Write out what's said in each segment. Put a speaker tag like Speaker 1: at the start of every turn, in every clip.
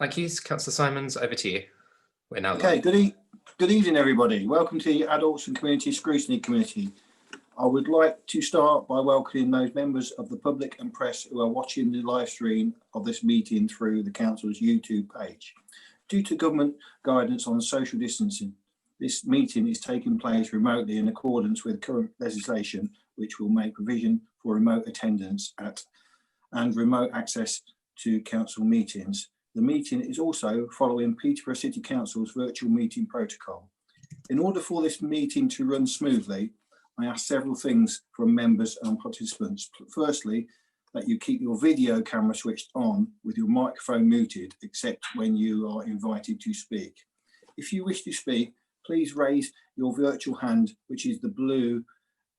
Speaker 1: Thank you. Councillor Simons, over to you. We're now
Speaker 2: Okay,
Speaker 1: live.
Speaker 2: good evening, everybody. Welcome to the Adults and Community Scrutiny Committee. I would like to start by welcoming those members of the public and press who are watching the live stream of this meeting through the Council's YouTube page. Due to government guidance on social distancing, this meeting is taking place remotely in accordance with current legislation, which will make provision for remote attendance at and remote access to council meetings. The meeting is also following Peterborough City Council's virtual meeting protocol. In order for this meeting to run smoothly, I ask several things from members and participants. Firstly, that you keep your video camera switched on with your microphone muted, except when you are invited to speak. If you wish to speak, please raise your virtual hand, which is the blue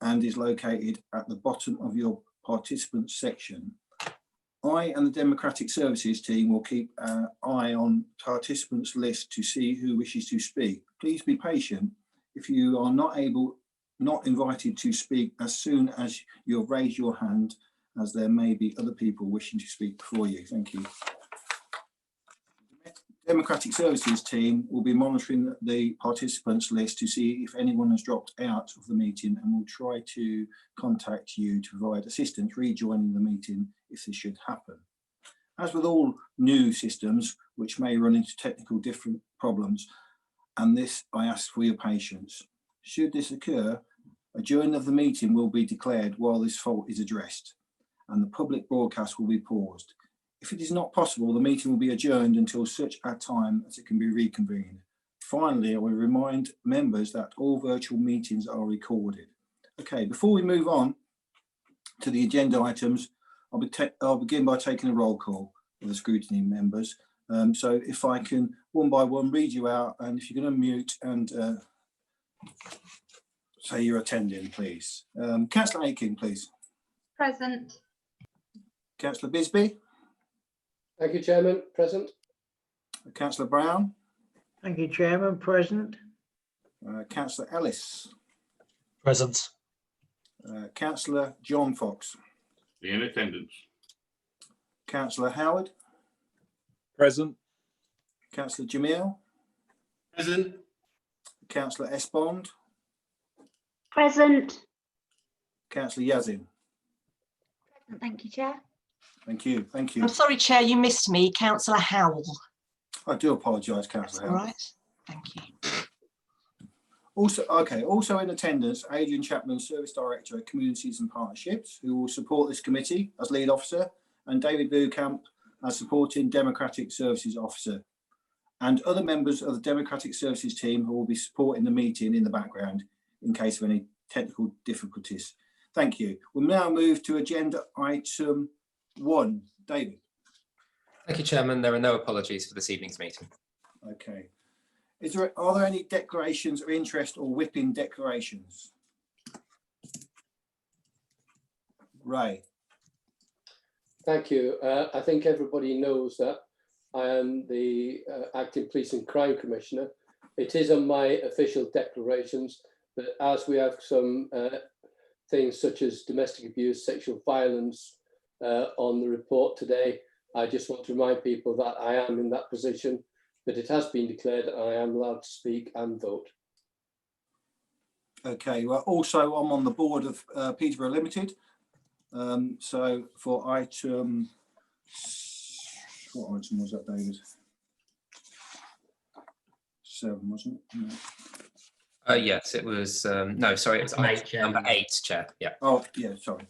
Speaker 2: and is located at the bottom of your participants section. I and the Democratic Services team will keep an eye on participants list to see who wishes to speak. Please be patient if you are not invited to speak as soon as you have raised your hand, as there may be other people wishing to speak before you. Thank you. Democratic Services team will be monitoring the participants list to see if anyone has dropped out of the meeting, and will try to contact you to provide assistance rejoining the meeting if this should happen. As with all new systems, which may run into technical different problems, and this I ask for your patience. Should this occur, adjournment of the meeting will be declared while this fault is addressed, and the public broadcast will be paused. If it is not possible, the meeting will be adjourned until such a time as it can be reconvened. Finally, I will remind members that all virtual meetings are recorded. Okay, before we move on to the agenda items, I'll begin by taking a roll call of the scrutiny members. So if I can one by one read you out, and if you can unmute and say you're attending, please. Councillor Aiken, please.
Speaker 3: Present.
Speaker 2: Councillor Bisbee.
Speaker 4: Thank you, Chairman. Present.
Speaker 2: Councillor Brown.
Speaker 5: Thank you, Chairman. Present.
Speaker 2: Councillor Ellis.
Speaker 6: Present.
Speaker 2: Councillor John Fox.
Speaker 7: In attendance.
Speaker 2: Councillor Howard.
Speaker 6: Present.
Speaker 2: Councillor Jamil.
Speaker 7: Present.
Speaker 2: Councillor Esbond.
Speaker 3: Present.
Speaker 2: Councillor Yazin.
Speaker 3: Thank you, Chair.
Speaker 2: Thank you. Thank you.
Speaker 8: I'm sorry, Chair, you missed me, Councillor Howell.
Speaker 2: I do apologise, Councillor Howard.
Speaker 8: All right. Thank you.
Speaker 2: Also in attendance, Adrian Chapman, Service Director of Communities and Partnerships, who will support this committee as lead officer, and David Beaucamp as supporting Democratic Services Officer, and other members of the Democratic Services team who will be supporting the meeting in the background in case of any technical difficulties. Thank you. We'll now move to agenda item 1. David.
Speaker 1: Thank you, Chairman. There are no apologies for this evening's meeting.
Speaker 2: Okay. Are there any declarations of interest or whipping declarations? Ray.
Speaker 4: Thank you. I think everybody knows that I am the Acting Police and Crime Commissioner. It is on my official declarations, but as we have some things such as domestic abuse, sexual violence on the report today, I just want to remind people that I am in that position, but it has been declared and I am allowed to speak and vote.
Speaker 2: Okay, well, also I'm on the board of Peterborough Limited. So for item, what item was that, David? 7, wasn't it? No.
Speaker 1: Yes, it was, no, sorry, it was item number 8, Chair. Yeah.
Speaker 2: Oh, yeah, sorry.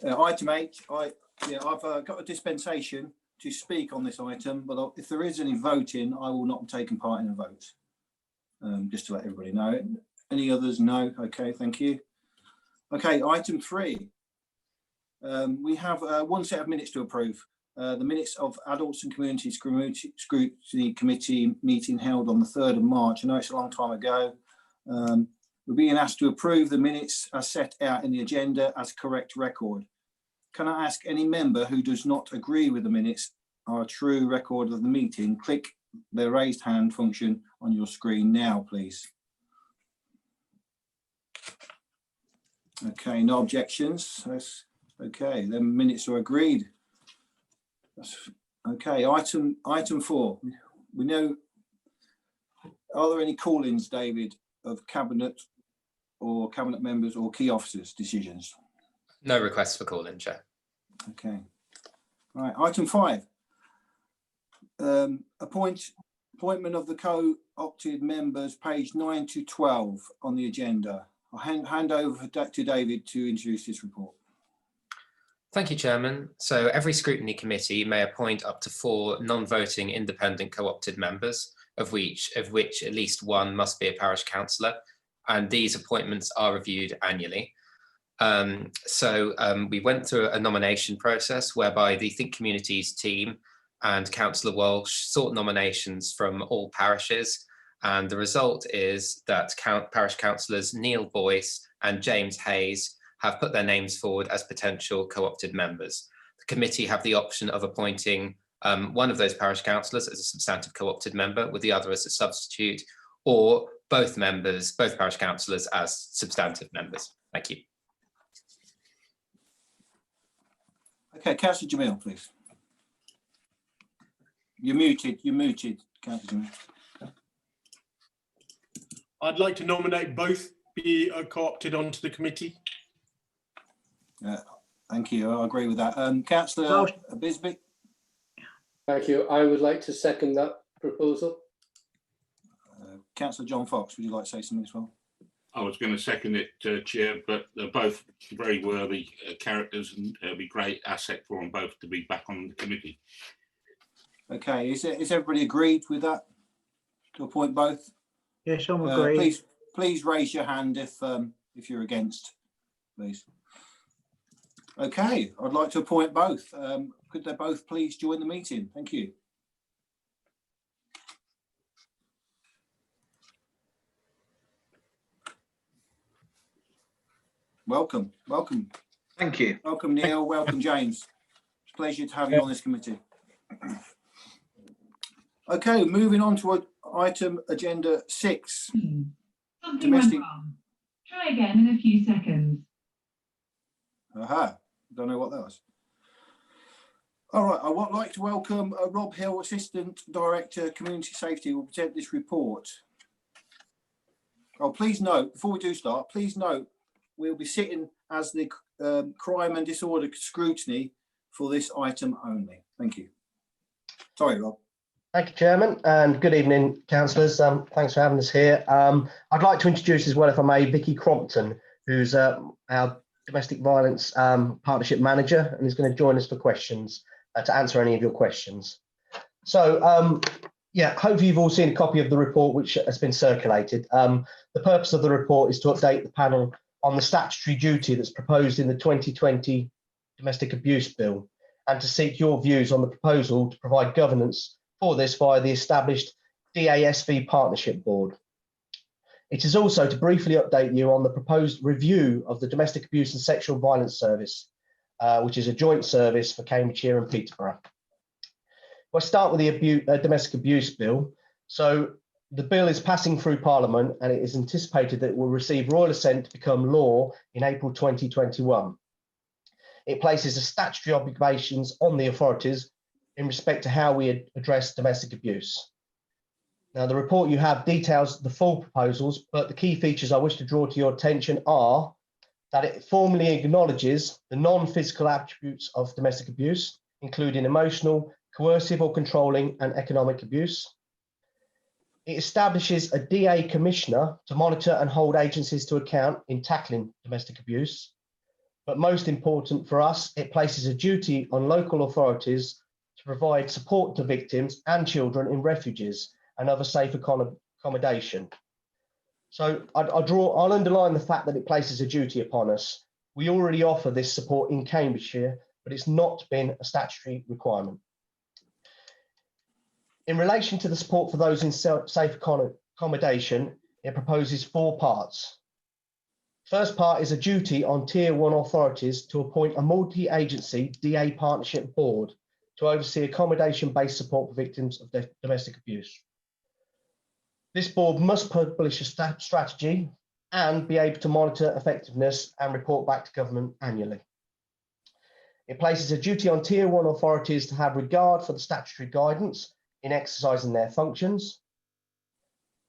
Speaker 2: Item 8, I've got a dispensation to speak on this item, but if there is any voting, I will not be taking part in a vote. Just to let everybody know. Any others? No. Okay, thank you. Okay, item 3. We have one set of minutes to approve. The minutes of Adults and Community Scrutiny Committee meeting held on the 3rd of March. I know it's a long time ago. We're being asked to approve the minutes as set out in the agenda as correct record. Can I ask any member who does not agree with the minutes or a true record of the meeting, click the raised hand function on your screen now, please. Okay, no objections. That's okay. Then minutes are agreed. Okay, item 4. We know, are there any call-ins, David, of cabinet or cabinet members or key officers decisions?
Speaker 1: No requests for call-in, Chair.
Speaker 2: Okay. All right, item 5. Appointment of the co-opted members, page 9 to 12 on the agenda. I'll hand over to David to introduce this report.
Speaker 1: Thank you, Chairman. So every scrutiny committee may appoint up to 4 non-voting independent co-opted members, of which at least one must be a parish councillor, and these appointments are reviewed annually. We went through a nomination process whereby the Think Communities team and Councillor Walsh sought nominations from all parishes, and the result is that parish councillors Neil Boyce and James Hayes have put their names forward as potential co-opted members. The committee have the option of appointing one of those parish councillors as a substantive co-opted member with the other as a substitute, or both parish councillors as substantive members. Thank you.
Speaker 2: Okay, Councillor Jamil, please. You're muted, Councillor Jamil.
Speaker 7: I'd like to nominate both be co-opted onto the committee.
Speaker 2: Thank you, I agree with that. Councillor Bisbee?
Speaker 4: Thank you. I would like to second that proposal.
Speaker 2: Councillor John Fox, would you like to say something as well?
Speaker 7: I was going to second it, Chair, but they're both very worthy characters, and it'll be a great asset for them both to be back on the committee.
Speaker 2: Okay, is everybody agreed with that, to appoint both?
Speaker 5: Yes, I'm agreed.
Speaker 2: Please raise your hand if you're against, please. Okay, I'd like to appoint both. Could they both please join the meeting? Thank you. Welcome.
Speaker 9: Thank you.
Speaker 2: Welcome, Neil. Welcome, James. It's a pleasure to have you on this committee. Okay, moving on to item agenda 6.
Speaker 10: Something went wrong. Try again in a few seconds.
Speaker 2: Aha, don't know what that was. All right, I would like to welcome Rob Hill, Assistant Director, Community Safety, who will present this report. Oh, please note, before we do start, please note, we'll be sitting as the crime and disorder scrutiny for this item only. Thank you. Sorry, Rob.
Speaker 11: Thank you, Chairman, and good evening, councillors. Thanks for having us here. I'd like to introduce as well, if I may, Vicky Crompton, who's our Domestic Violence Partnership Manager, and is going to join us for questions, to answer any of your questions. So, yeah, hopefully you've all seen a copy of the report which has been circulated. The purpose of the report is to update the panel on the statutory duty that's proposed in the 2020 Domestic Abuse Bill, and to seek your views on the proposal to provide governance for this via the established DASV Partnership Board. It is also to briefly update you on the proposed review of the Domestic Abuse and Sexual Violence Service, which is a joint service for Cambridgeshire and Peterborough. We'll start with the Domestic Abuse Bill. So the bill is passing through Parliament, and it is anticipated that it will receive royal assent to become law in April 2021. It places the statutory obligations on the authorities in respect to how we address domestic abuse. Now, the report you have details the full proposals, but the key features I wish to draw to your attention are that it formally acknowledges the non-physical attributes of domestic abuse, including emotional, coercive or controlling, and economic abuse. It establishes a DA commissioner to monitor and hold agencies to account in tackling domestic abuse. But most important for us, it places a duty on local authorities to provide support to victims and children in refuges and other safe accommodation. So I'll underline the fact that it places a duty upon us. We already offer this support in Cambridgeshire, but it's not been a statutory requirement. In relation to the support for those in safe accommodation, it proposes 4 parts. First part is a duty on Tier 1 authorities to appoint a multi-agency DA partnership board to oversee accommodation-based support for victims of domestic abuse. This board must publish a strategy and be able to monitor effectiveness and report back to government annually. It places a duty on Tier 1 authorities to have regard for the statutory guidance in exercising their functions.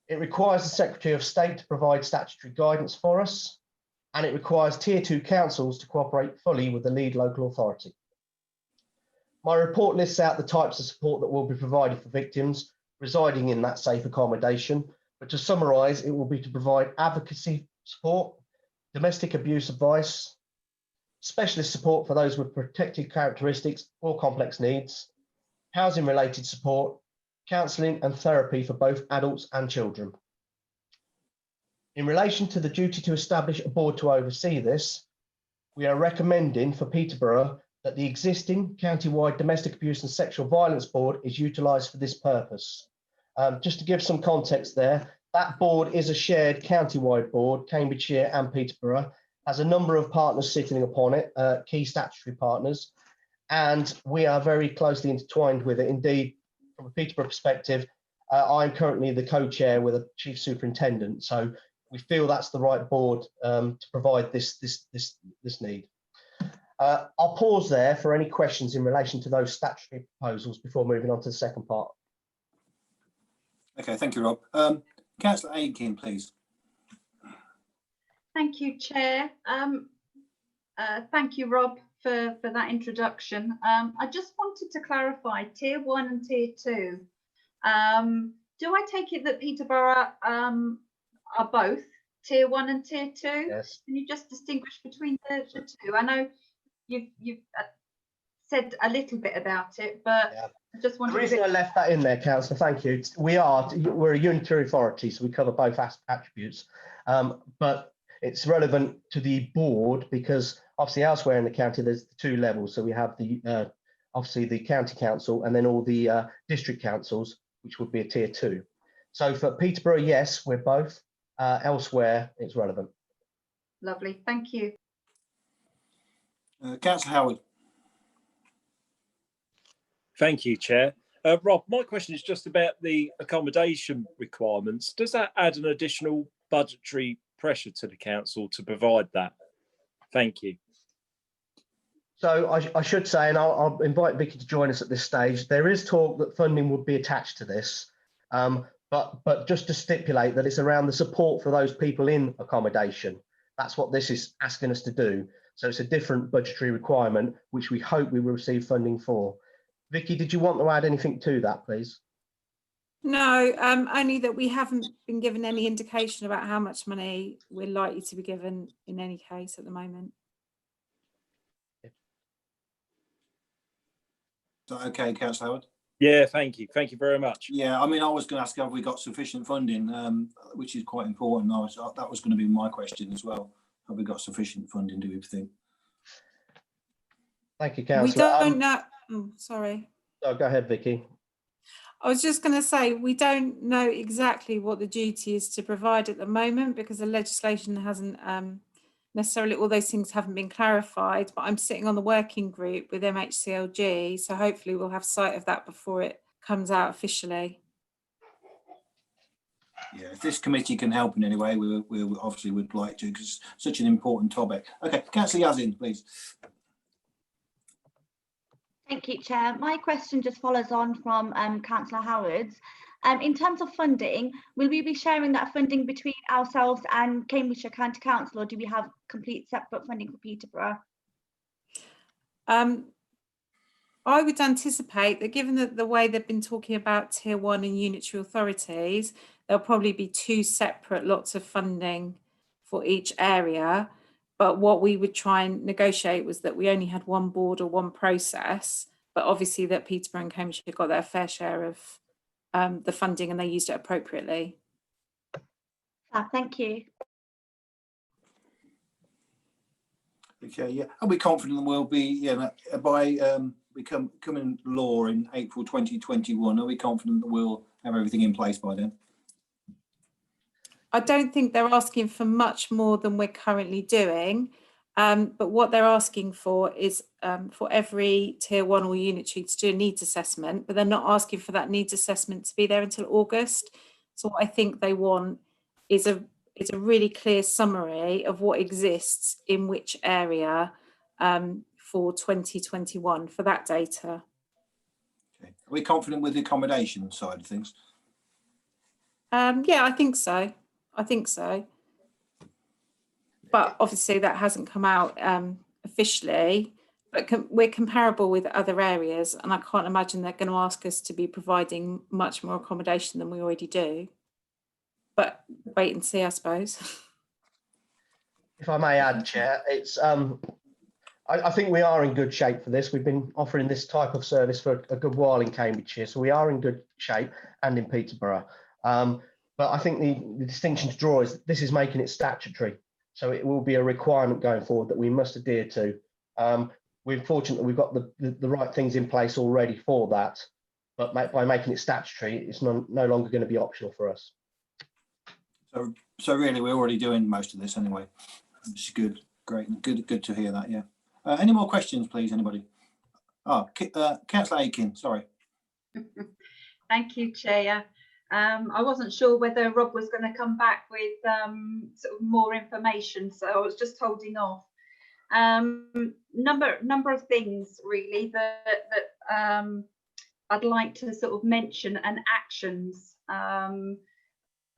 Speaker 11: It requires the Secretary of State to provide statutory guidance for us, and it requires Tier 2 councils to cooperate fully with the lead local authority. My report lists out the types of support that will be provided for victims residing in that safe accommodation, but to summarise, it will be to provide advocacy support, domestic abuse advice, specialist support for those with protected characteristics or complex needs, housing related support, counselling and therapy for both adults and children. In relation to the duty to establish a board to oversee this, we are recommending for Peterborough that the existing county-wide domestic abuse and sexual violence board is utilised for this purpose. Just to give some context there, that board is a shared county-wide board, Cambridgeshire and Peterborough, has a number of partners sitting upon it, key statutory partners, and we are very closely intertwined with it. Indeed, from a Peterborough perspective, I'm currently the co-chair with a chief superintendent, so we feel that's the right board to provide this need. I'll pause there for any questions in relation to those statutory proposals before moving on to the second part.
Speaker 2: Okay, thank you, Rob. Councillor Aiken, please.
Speaker 3: Thank you, Chair. Thank you, Rob, for that introduction. I just wanted to clarify Tier 1 and Tier 2. Do I take it that Peterborough are both Tier 1 and Tier 2?
Speaker 11: Yes.
Speaker 3: Can you just distinguish between the two? I know you've said a little bit about it, but yeah. I just wanted
Speaker 11: the reason I left that in there, Councillor, thank you. We're a unitary authority, so we cover both attributes, but it's relevant to the board because obviously elsewhere in the county there's the two levels. So we have the obviously the county council and then all the district councils, which would be a Tier 2. So for Peterborough, yes, we're both. Elsewhere, it's relevant.
Speaker 3: Lovely, thank you.
Speaker 2: Councillor Howard.
Speaker 6: Thank you, Chair. Rob, my question is just about the accommodation requirements. Does that add an additional budgetary pressure to the council to provide that? Thank you.
Speaker 11: So I should say, and I'll invite Vicky to join us at this stage, there is talk that funding would be attached to this, but just to stipulate that it's around the support for those people in accommodation. That's what this is asking us to do. So it's a different budgetary requirement, which we hope we will receive funding for. Vicky, did you want to add anything to that, please?
Speaker 12: No, only that we haven't been given any indication about how much money we're likely to be given in any case at the moment.
Speaker 2: Is that okay, Councillor Howard?
Speaker 6: Yeah, thank you. Thank you very much.
Speaker 2: Yeah, I mean, I was going to ask have we got sufficient funding, which is quite important. That was going to be my question as well. Have we got sufficient funding, do we think?
Speaker 11: Thank you, Councillor.
Speaker 12: We don't know. Oh, sorry.
Speaker 11: Oh, go ahead, Vicky.
Speaker 12: I was just going to say, we don't know exactly what the duty is to provide at the moment because the legislation hasn't necessarily, all those things haven't been clarified, but I'm sitting on the working group with MHCLG, so hopefully we'll have sight of that before it comes out officially.
Speaker 2: Yeah, if this committee can help in any way, we obviously would like to, because it's such an important topic. Okay, Councillor Yazin, please.
Speaker 3: Thank you, Chair. My question just follows on from Councillor Howard's. In terms of funding, will we be sharing that funding between ourselves and Cambridgeshire County Council, or do we have complete separate funding for Peterborough?
Speaker 12: I would anticipate that given that the way they've been talking about Tier 1 and unitary authorities, there'll probably be two separate lots of funding for each area. But what we would try and negotiate was that we only had one board or one process, but obviously that Peterborough and Cambridgeshire got their fair share of the funding and they used it appropriately.
Speaker 3: Thank you.
Speaker 2: Okay, yeah, are we confident we'll be, by becoming law in April 2021? Are we confident that we'll have everything in place by then?
Speaker 12: I don't think they're asking for much more than we're currently doing, but what they're asking for is for every Tier 1 or unitary to do a needs assessment, but they're not asking for that needs assessment to be there until August. So what I think they want is a really clear summary of what exists in which area for 2021 for that data.
Speaker 2: Okay. Are we confident with the accommodation side of things?
Speaker 12: Yeah, I think so. I think so. But obviously that hasn't come out officially, but we're comparable with other areas, and I can't imagine they're going to ask us to be providing much more accommodation than we already do. But wait and see, I suppose.
Speaker 11: If I may add, Chair, it's I think we are in good shape for this. We've been offering this type of service for a good while in Cambridgeshire, so we are in good shape, and in Peterborough. But I think the distinction to draw is this is making it statutory, so it will be a requirement going forward that we must adhere to. We're fortunate that we've got the right things in place already for that, but by making it statutory, it's no longer going to be optional for us.
Speaker 2: So really, we're already doing most of this anyway. Which is good, great, good to hear that. Yeah. Any more questions, please? Anybody? Oh, Councillor Aiken, sorry.
Speaker 3: Thank you, Chair. I wasn't sure whether Rob was going to come back with sort of more information, so I was just holding off. Number of things really that I'd like to sort of mention, and actions,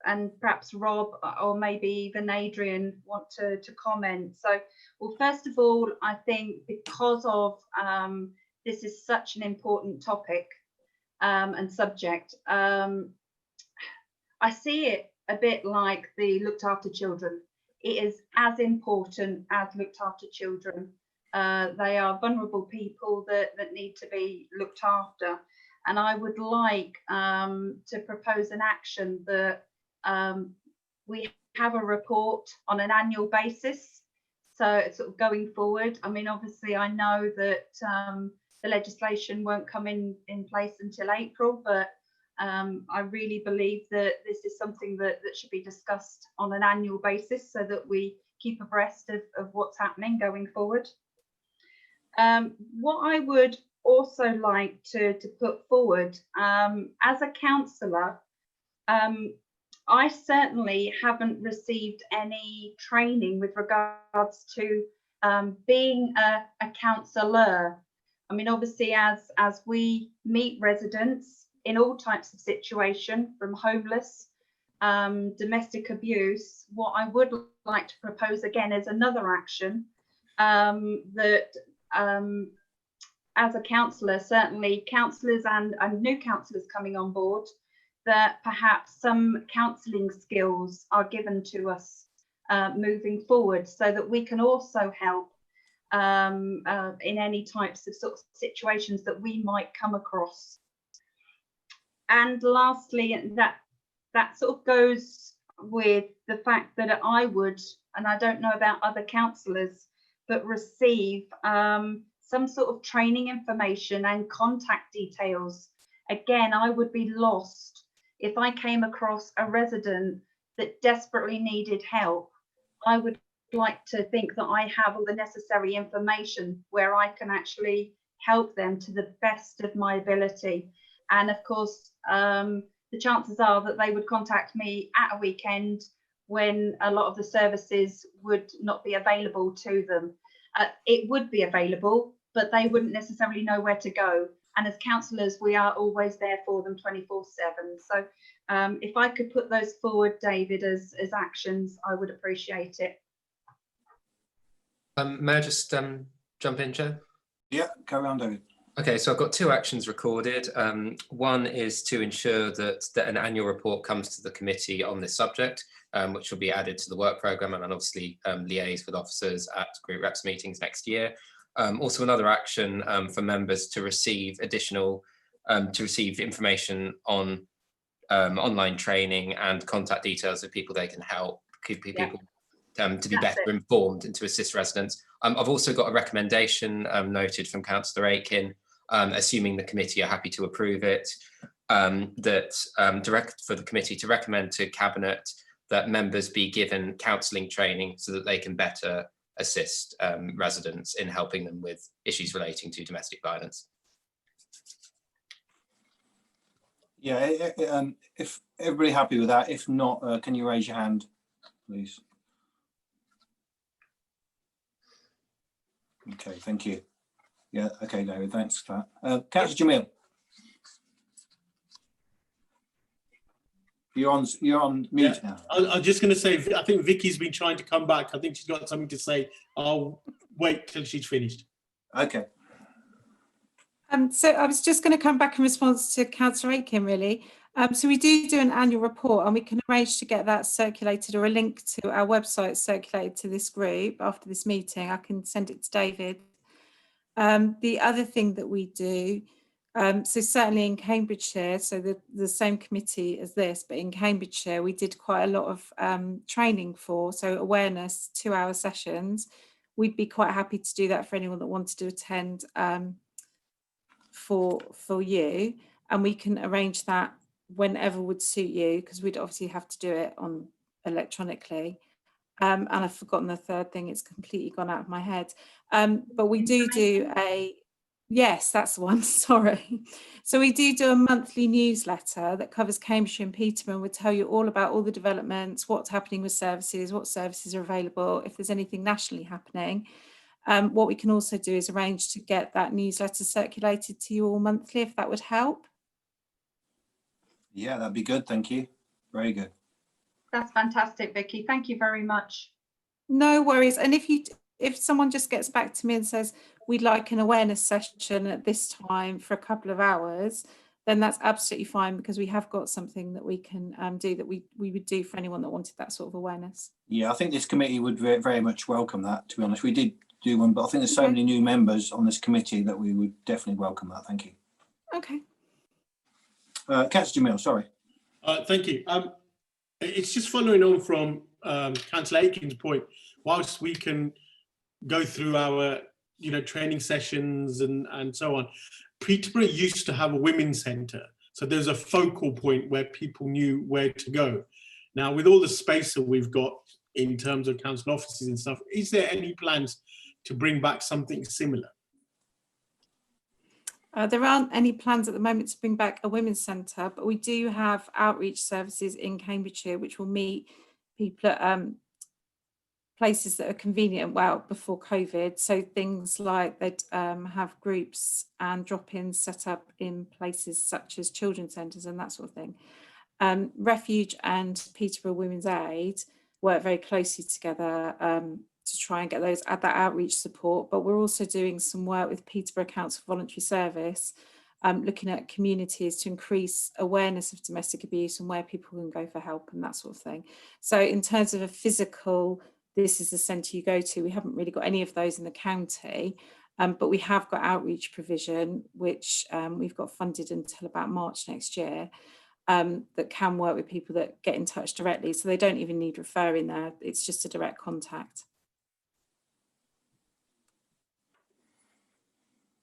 Speaker 3: and perhaps Rob or maybe even Adrian want to comment. So, well, first of all, I think because of this is such an important topic and subject, I see it a bit like the looked after children. It is as important as looked after children. They are vulnerable people that need to be looked after. And I would like to propose an action that we have a report on an annual basis. So sort of going forward, I mean, obviously I know that the legislation won't come in place until April, but I really believe that this is something that should be discussed on an annual basis so that we keep abreast of what's happening going forward. What I would also like to put forward, as a councillor, I certainly haven't received any training with regards to being a councillor. I mean, obviously, as we meet residents in all types of situation, from homeless, domestic abuse, what I would like to propose again is another action that as a councillor, certainly councillors and new councillors coming on board, that perhaps some counselling skills are given to us moving forward, so that we can also help in any types of sort of situations that we might come across. And lastly, that sort of goes with the fact that I would, and I don't know about other councillors, but receive some sort of training information and contact details. Again, I would be lost if I came across a resident that desperately needed help. I would like to think that I have all the necessary information where I can actually help them to the best of my ability. And of course, the chances are that they would contact me at a weekend when a lot of the services would not be available to them. It would be available, but they wouldn't necessarily know where to go. And as councillors, we are always there for them 24/7. So if I could put those forward, David, as actions, I would appreciate it.
Speaker 1: May I just jump in, Chair?
Speaker 2: Yeah, carry on, David.
Speaker 1: Okay, so I've got two actions recorded. One is to ensure that an annual report comes to the committee on this subject, which will be added to the work programme, and obviously liaise with officers at group reps meetings next year. Also, another action for members to receive information on online training and contact details of people they can help, people to be better informed and to assist residents. I've also got a recommendation noted from Councillor Aiken, assuming the committee are happy to approve it, direct for the committee to recommend to Cabinet that members be given counselling training so that they can better assist residents in helping them with issues relating to domestic violence.
Speaker 2: Yeah, if everybody happy with that, if not, can you raise your hand, please? Okay, thank you. Yeah, okay, David, thanks for that. Councillor Jamil. You're on mute now.
Speaker 13: I was just going to say, I think Vicky's been trying to come back. I think she's got something to say. I'll wait till she's finished.
Speaker 2: Okay.
Speaker 12: So I was just going to come back in response to Councillor Aiken, really. So we do an annual report, and we can arrange to get that circulated, or a link to our website circulated to this group after this meeting. I can send it to David. The other thing that we do, so certainly in Cambridgeshire, so the same committee as this, but in Cambridgeshire, we did quite a lot of training for, so awareness 2-hour sessions. We'd be quite happy to do that for anyone that wanted to attend for you, and we can arrange that whenever would suit you, because we'd obviously have to do it on electronically. And I've forgotten the third thing, it's completely gone out of my head. But we do a, yes, that's the one, sorry. So we do a monthly newsletter that covers Cambridgeshire and Peterborough, and we'll tell you all about all the developments, what's happening with services, what services are available, if there's anything nationally happening. What we can also do is arrange to get that newsletter circulated to you all monthly, if that would help.
Speaker 2: Yeah, that'd be good, thank you. Very good.
Speaker 3: That's fantastic, Vicky. Thank you very much.
Speaker 12: No worries. And if someone just gets back to me and says, we'd like an awareness session at this time for a couple of hours, then that's absolutely fine, because we have got something that we can do that we would do for anyone that wanted that sort of awareness.
Speaker 2: Yeah, I think this committee would very much welcome that, to be honest. We did do one, but I think there's so many new members on this committee that we would definitely welcome that. Thank you.
Speaker 12: Okay.
Speaker 2: Councillor Jamil, sorry.
Speaker 13: Thank you. It's just following on from Councillor Aiken's point. Whilst we can go through our, training sessions and so on, Peterborough used to have a women's centre, so there's a focal point where people knew where to go. Now, with all the space that we've got in terms of council offices and stuff, is there any plans to bring back something similar?
Speaker 12: There aren't any plans at the moment to bring back a women's centre, but we do have outreach services in Cambridgeshire which will meet people at places that are convenient, well, before COVID. So things like they'd have groups and drop-ins set up in places such as children's centres and that sort of thing. Refuge and Peterborough Women's Aid work very closely together to try and get that outreach support, but we're also doing some work with Peterborough Council Voluntary Service, looking at communities to increase awareness of domestic abuse and where people can go for help and that sort of thing. So in terms of a physical, this is the centre you go to, we haven't really got any of those in the county, but we have got outreach provision, which we've got funded until about March next year, that can work with people that get in touch directly, so they don't even need referring there, it's just a direct contact.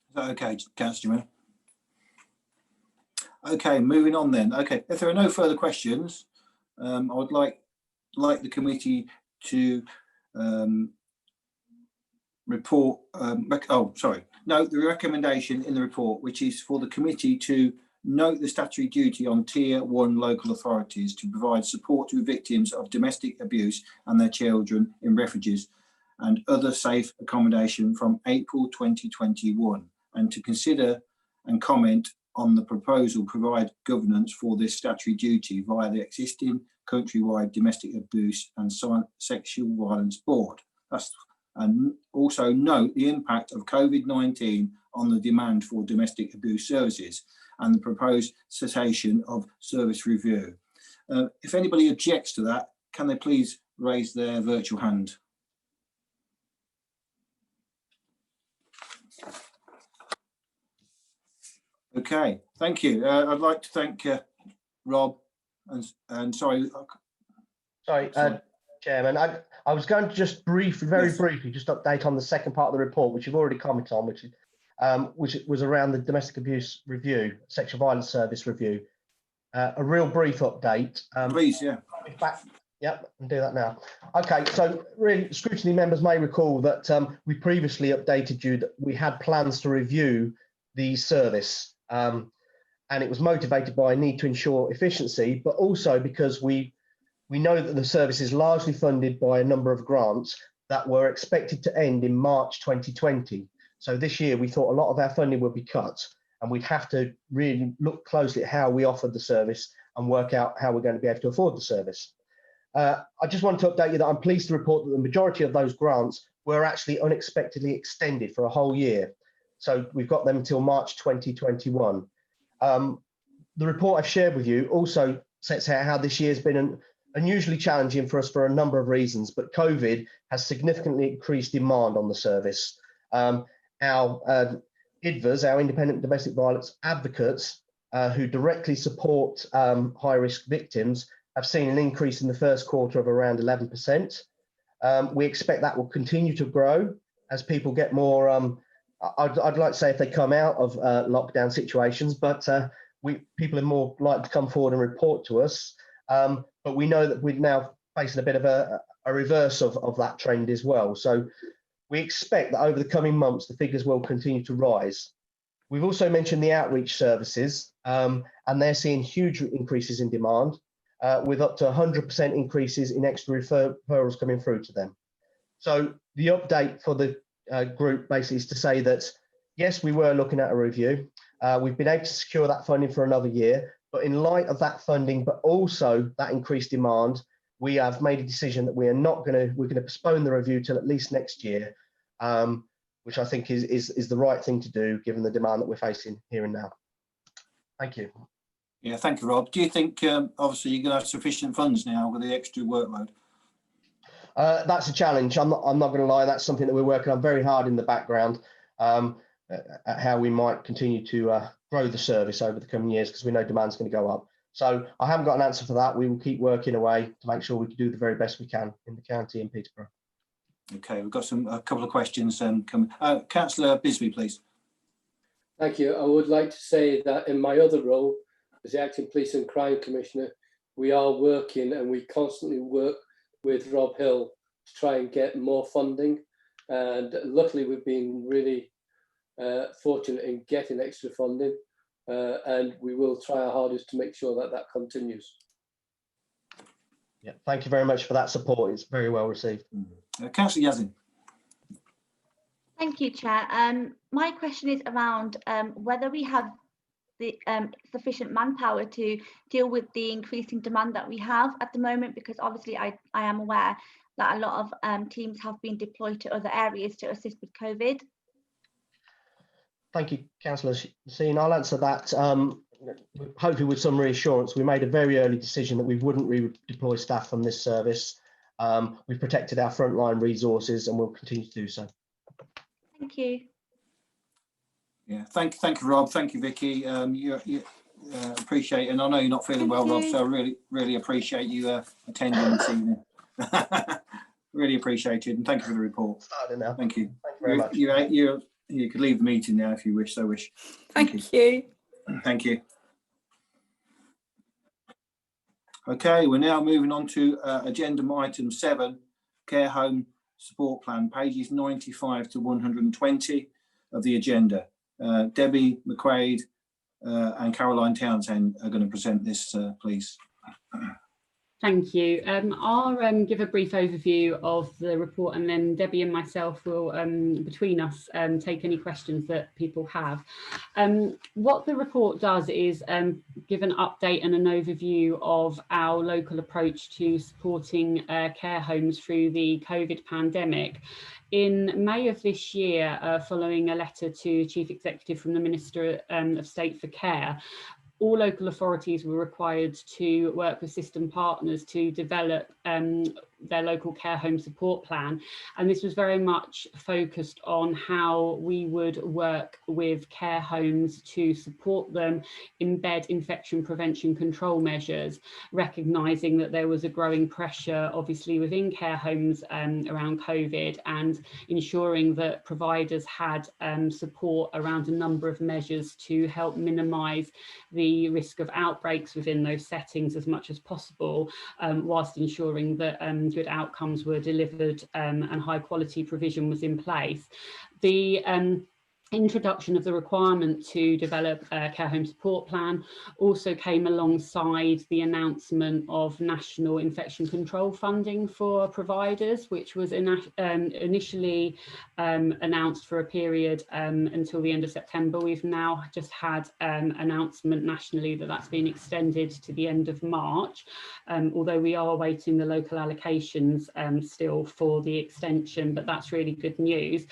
Speaker 2: Is that okay, Councillor Jamil? Okay, moving on then. Okay, if there are no further questions, I would like the committee to report. Note the recommendation in the report, which is for the committee to note the statutory duty on Tier 1 local authorities to provide support to victims of domestic abuse and their children in refuges and other safe accommodation from April 2021, and to consider and comment on the proposal provide governance for this statutory duty via the existing countrywide domestic abuse and sexual violence board. And also note the impact of COVID-19 on the demand for domestic abuse services and the proposed cessation of service review. If anybody objects to that, can they please raise their virtual hand? Okay, thank you. I'd like to thank Rob and sorry.
Speaker 11: Sorry, Chairman, I was going to just very briefly, just update on the second part of the report, which you've already commented on, which was around the domestic abuse review, sexual violence service review. A real brief update.
Speaker 2: Please, yeah.
Speaker 11: Yep, I'll do that now. Okay, so really, scrutiny members may recall that we previously updated you that we had plans to review the service, and it was motivated by a need to ensure efficiency, but also because we know that the service is largely funded by a number of grants that were expected to end in March 2020. So this year we thought a lot of our funding would be cut, and we'd have to really look closely at how we offered the service and work out how we're going to be able to afford the service. I just want to update you that I'm pleased to report that the majority of those grants were actually unexpectedly extended for a whole year. So we've got them until March 2021. The report I've shared with you also sets out how this year has been unusually challenging for us for a number of reasons, but COVID has significantly increased demand on the service. Our IDVAs, our independent domestic violence advocates, who directly support high-risk victims, have seen an increase in the first quarter of around 11%. We expect that will continue to grow as people get more, I'd like to say if they come out of lockdown situations, but people are more likely to come forward and report to us. But we know that we're now facing a bit of a reverse of that trend as well. So we expect that over the coming months, the figures will continue to rise. We've also mentioned the outreach services, and they're seeing huge increases in demand, with up to 100% increases in extra referrals coming through to them. So the update for the group basically is to say that, yes, we were looking at a review. We've been able to secure that funding for another year, but in light of that funding, but also that increased demand, we have made a decision that we're going to postpone the review till at least next year, which I think is the right thing to do given the demand that we're facing here and now. Thank you.
Speaker 2: Yeah, thank you, Rob. Do you think, obviously, you're going to have sufficient funds now with the extra workload?
Speaker 11: That's a challenge. I'm not going to lie. That's something that we're working on very hard in the background, at how we might continue to grow the service over the coming years, because we know demand's going to go up. So I haven't got an answer for that. We will keep working away to make sure we can do the very best we can in the county in Peterborough.
Speaker 2: Okay, we've got a couple of questions coming. Councillor Bisbee, please.
Speaker 4: Thank you. I would like to say that in my other role as the Acting Police and Crime Commissioner, we are working and we constantly work with Rob Hill to try and get more funding. And luckily, we've been really fortunate in getting extra funding, and we will try our hardest to make sure that that continues.
Speaker 11: Yeah, thank you very much for that support. It's very well received.
Speaker 2: Councillor Yazin.
Speaker 14: Thank you, Chair. My question is around whether we have the sufficient manpower to deal with the increasing demand that we have at the moment, because obviously I am aware that a lot of teams have been deployed to other areas to assist with COVID.
Speaker 11: Thank you, Councillor Sheen. I'll answer that. Hopefully with some reassurance. We made a very early decision that we wouldn't redeploy staff from this service. We've protected our frontline resources and we'll continue to do so.
Speaker 14: Thank you.
Speaker 2: Yeah, thank you, Rob. Thank you, Vicky. You appreciate, and I know you're not feeling well, Rob, so I really appreciate you attending this evening. Really appreciate it, and thank you for the report.
Speaker 11: Starting now.
Speaker 2: Thank you.
Speaker 11: Thank you very much.
Speaker 2: You could leave the meeting now if you wish. So wish.
Speaker 12: Thank you.
Speaker 2: Thank you. Okay, we're now moving on to agenda item 7, care home support plan, pages 95 to 120 of the agenda. Debbie McQuaid and Caroline Townsend are going to present this, please.
Speaker 15: Thank you. I'll give a brief overview of the report, and then Debbie and myself will, between us, take any questions that people have. What the report does is give an update and an overview of our local approach to supporting care homes through the COVID pandemic. In May of this year, following a letter to Chief Executive from the Minister of State for Care, all local authorities were required to work with system partners to develop their local care home support plan. And this was very much focused on how we would work with care homes to support them, embed infection prevention control measures, recognising that there was a growing pressure, obviously, within care homes around COVID, and ensuring that providers had support around a number of measures to help minimise the risk of outbreaks within those settings as much as possible, whilst ensuring that good outcomes were delivered and high quality provision was in place. The introduction of the requirement to develop a care home support plan also came alongside the announcement of national infection control funding for providers, which was initially announced for a period until the end of September. We've now just had announcement nationally that that's been extended to the end of March, although we are awaiting the local allocations still for the extension, but that's really good news.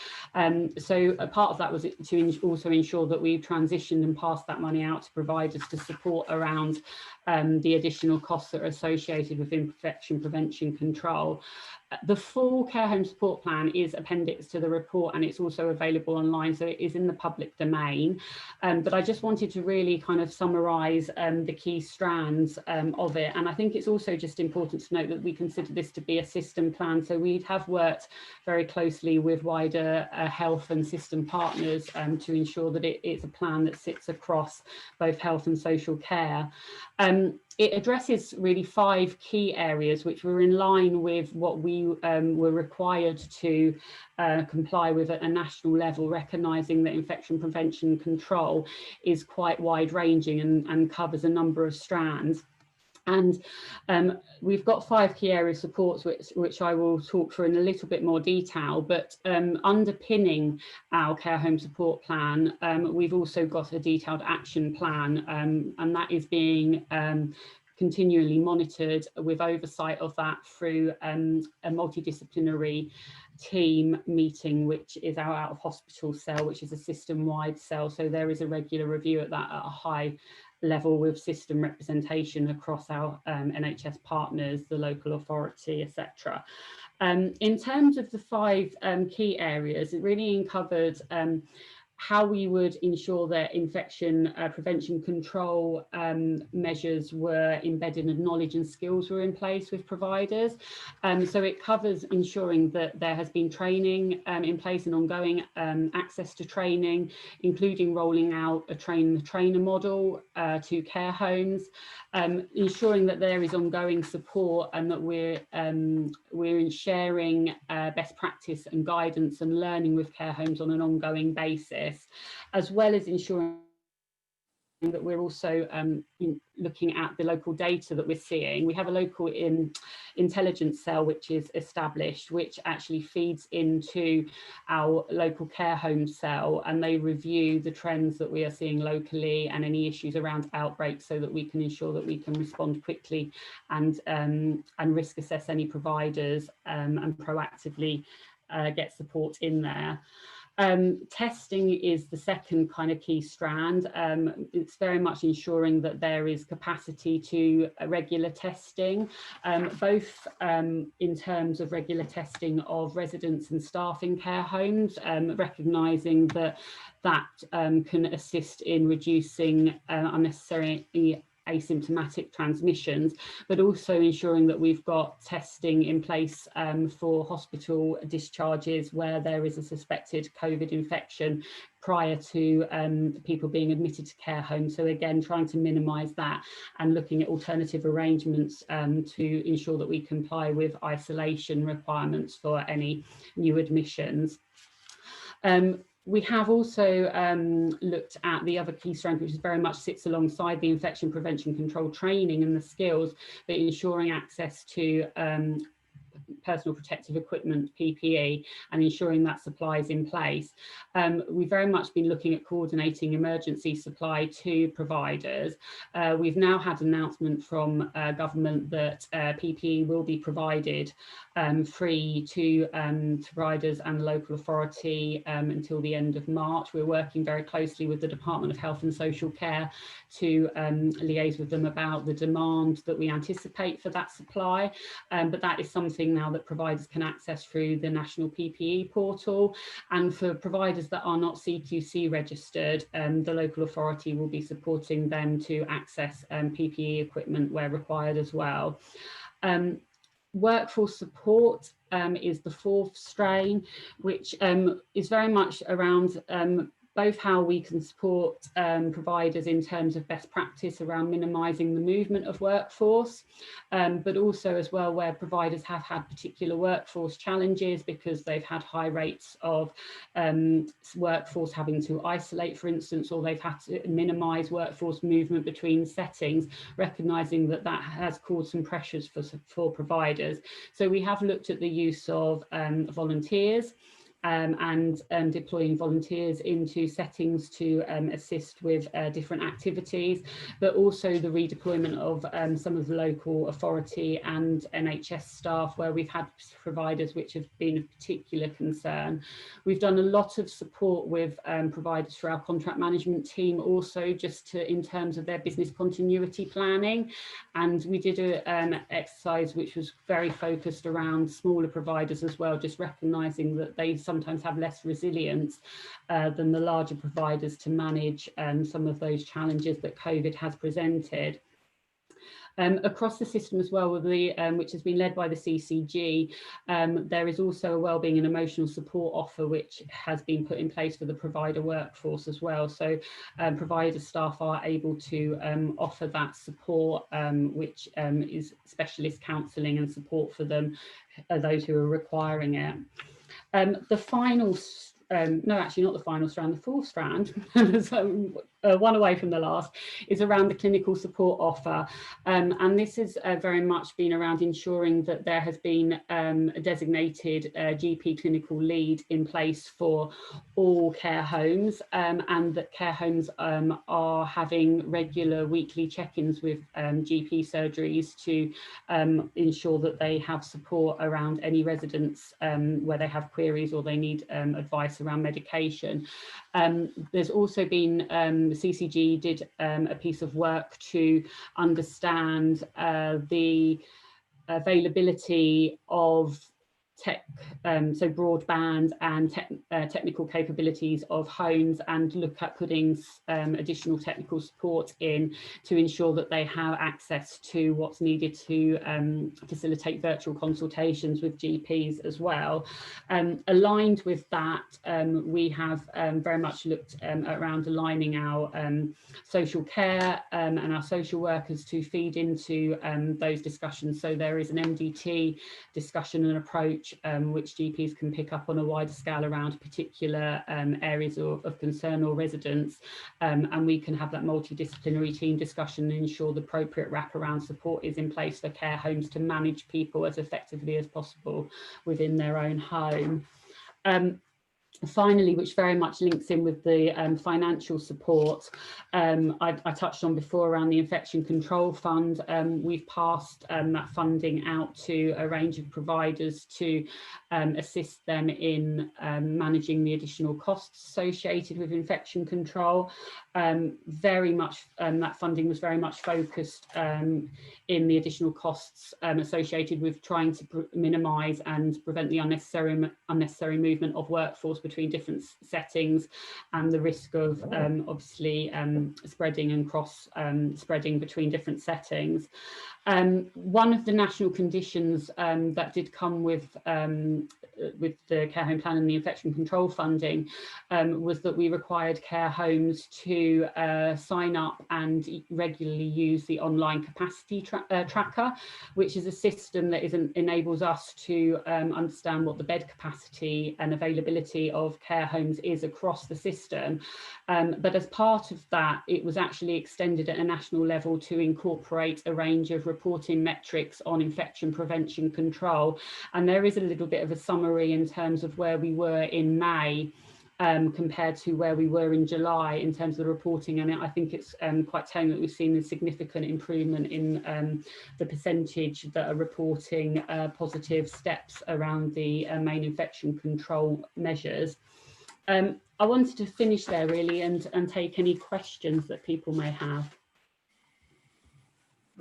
Speaker 15: So a part of that was to also ensure that we've transitioned and passed that money out to providers to support around the additional costs that are associated with infection prevention control. The full care home support plan is appendix to the report, and it's also available online, so it is in the public domain. But I just wanted to really kind of summarise the key strands of it. And I think it's also just important to note that we consider this to be a system plan. So we have worked very closely with wider health and system partners to ensure that it's a plan that sits across both health and social care. It addresses really 5 key areas which were in line with what we were required to comply with at a national level, recognising that infection prevention control is quite wide-ranging and covers a number of strands. And we've got 5 key area supports, which I will talk through in a little bit more detail, but underpinning our care home support plan, we've also got a detailed action plan, and that is being continually monitored with oversight of that through a multidisciplinary team meeting, which is our out of hospital cell, which is a system-wide cell. So there is a regular review at that at a high level with system representation across our NHS partners, the local authority, etc. In terms of the 5 key areas, it really uncovered how we would ensure that infection prevention control measures were embedded and knowledge and skills were in place with providers. So it covers ensuring that there has been training in place and ongoing access to training, including rolling out a train-the-trainer model to care homes, ensuring that there is ongoing support and that we're sharing best practice and guidance and learning with care homes on an ongoing basis, as well as ensuring that we're also looking at the local data that we're seeing. We have a local intelligence cell which is established, which actually feeds into our local care home cell, and they review the trends that we are seeing locally and any issues around outbreaks, so that we can ensure that we can respond quickly and risk assess any providers and proactively get support in there. Testing is the second kind of key strand. It's very much ensuring that there is capacity to regular testing, both in terms of regular testing of residents and staff in care homes, recognising that can assist in reducing unnecessary asymptomatic transmissions, but also ensuring that we've got testing in place for hospital discharges where there is a suspected COVID infection prior to people being admitted to care homes. So again, trying to minimise that and looking at alternative arrangements to ensure that we comply with isolation requirements for any new admissions. We have also looked at the other key strand, which is very much sits alongside the infection prevention control training and the skills, but ensuring access to personal protective equipment, PPE, and ensuring that supply is in place. We've very much been looking at coordinating emergency supply to providers. We've now had an announcement from government that PPE will be provided free to providers and local authority until the end of March. We're working very closely with the Department of Health and Social Care to liaise with them about the demand that we anticipate for that supply, but that is something now that providers can access through the National PPE portal. And for providers that are not CQC registered, the local authority will be supporting them to access PPE equipment where required as well. Workforce support is the 4th strain, which is very much around both how we can support providers in terms of best practice around minimising the movement of workforce, but also as well where providers have had particular workforce challenges because they've had high rates of workforce having to isolate, for instance, or they've had to minimise workforce movement between settings, recognising that that has caused some pressures for providers. So we have looked at the use of volunteers and deploying volunteers into settings to assist with different activities, but also the redeployment of some of the local authority and NHS staff where we've had providers which have been of particular concern. We've done a lot of support with providers for our contract management team also just in terms of their business continuity planning, and we did an exercise which was very focused around smaller providers as well, just recognising that they sometimes have less resilience than the larger providers to manage some of those challenges that COVID has presented. Across the system as well, with the, which has been led by the CCG, there is also a wellbeing and emotional support offer which has been put in place for the provider workforce as well. So provider staff are able to offer that support, which is specialist counselling and support for them, those who are requiring it. The final no, actually not the final strand, the fourth strand, so, one away from the last, is around the clinical support offer. And this has very much been around ensuring that there has been a designated GP clinical lead in place for all care homes, and that care homes are having regular weekly check-ins with GP surgeries to ensure that they have support around any residents where they have queries or they need advice around medication. There's also been, CCG did a piece of work to understand the availability of tech, so broadband and technical capabilities of homes, and look at putting additional technical support in to ensure that they have access to what's needed to facilitate virtual consultations with GPs as well. Aligned with that, we have very much looked around aligning our social care and our social workers to feed into those discussions. So there is an MDT discussion and approach which GPs can pick up on a wider scale around particular areas of concern or residents, and we can have that multidisciplinary team discussion and ensure the appropriate wraparound support is in place for care homes to manage people as effectively as possible within their own home. Finally, which very much links in with the financial support, I touched on before around the Infection Control Fund. We've passed that funding out to a range of providers to assist them in managing the additional costs associated with infection control. Very much that funding was very much focused in the additional costs associated with trying to minimise and prevent the unnecessary movement of workforce between different settings and the risk of obviously spreading and cross spreading between different settings. One of the national conditions that did come with the care home plan and the infection control funding was that we required care homes to sign up and regularly use the online capacity tracker, which is a system that enables us to understand what the bed capacity and availability of care homes is across the system. But as part of that, it was actually extended at a national level to incorporate a range of reporting metrics on infection prevention control. And there is a little bit of a summary in terms of where we were in May compared to where we were in July in terms of the reporting, and I think it's quite telling that we've seen a significant improvement in the percentage that are reporting positive steps around the main infection control measures. I wanted to finish there really and take any questions that people may have.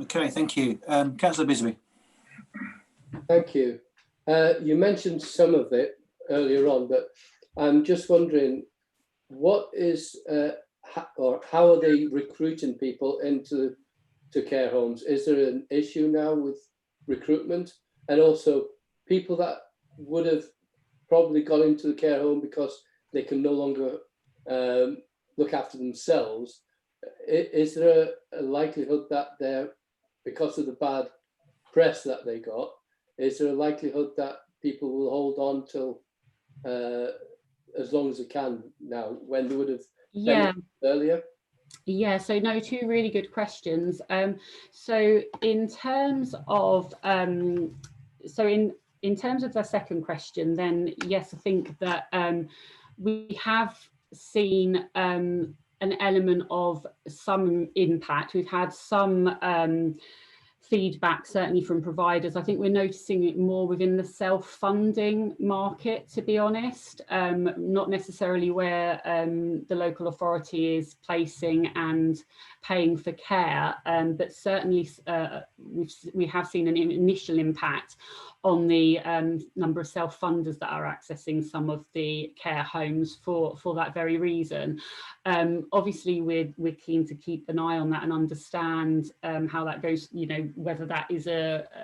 Speaker 2: Okay, thank you. Councillor Bisbee.
Speaker 4: Thank you. You mentioned some of it earlier on, but I'm just wondering what is or how are they recruiting people into care homes? Is there an issue now with recruitment, and also people that would have probably gone into the care home because they can no longer look after themselves, is there a likelihood that they're, because of the bad press that they got, is there a likelihood that people will hold on till as long as they can now, when they would have benefited earlier?
Speaker 15: Yeah, so no, two really good questions. So in terms of in terms of the second question, then yes, I think that we have seen an element of some impact. We've had some feedback, certainly from providers. I think we're noticing it more within the self-funding market, to be honest, not necessarily where the local authority is placing and paying for care, but certainly we have seen an initial impact on the number of self-funders that are accessing some of the care homes for that very reason. Obviously, we're keen to keep an eye on that and understand how that goes, you know, whether that is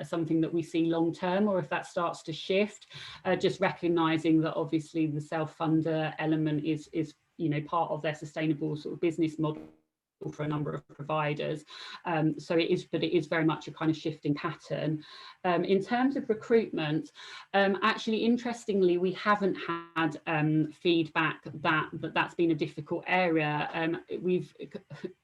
Speaker 15: something that we see long term or if that starts to shift, just recognizing that obviously the self-funder element is, you know, part of their sustainable sort of business model for a number of providers. So it is very much a kind of shifting pattern. In terms of recruitment, actually, interestingly, we haven't had feedback that's been a difficult area. We've,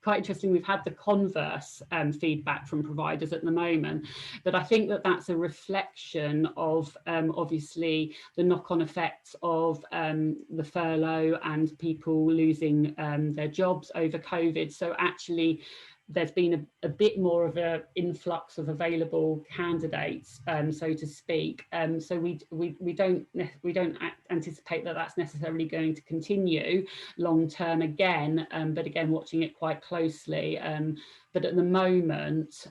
Speaker 15: quite interesting, we've had the converse feedback from providers at the moment, but I think that that's a reflection of obviously the knock-on effects of the furlough and people losing their jobs over COVID. So actually, there's been a bit more of an influx of available candidates, so to speak. So we don't anticipate that that's necessarily going to continue long term again, but again watching it quite closely. But at the moment,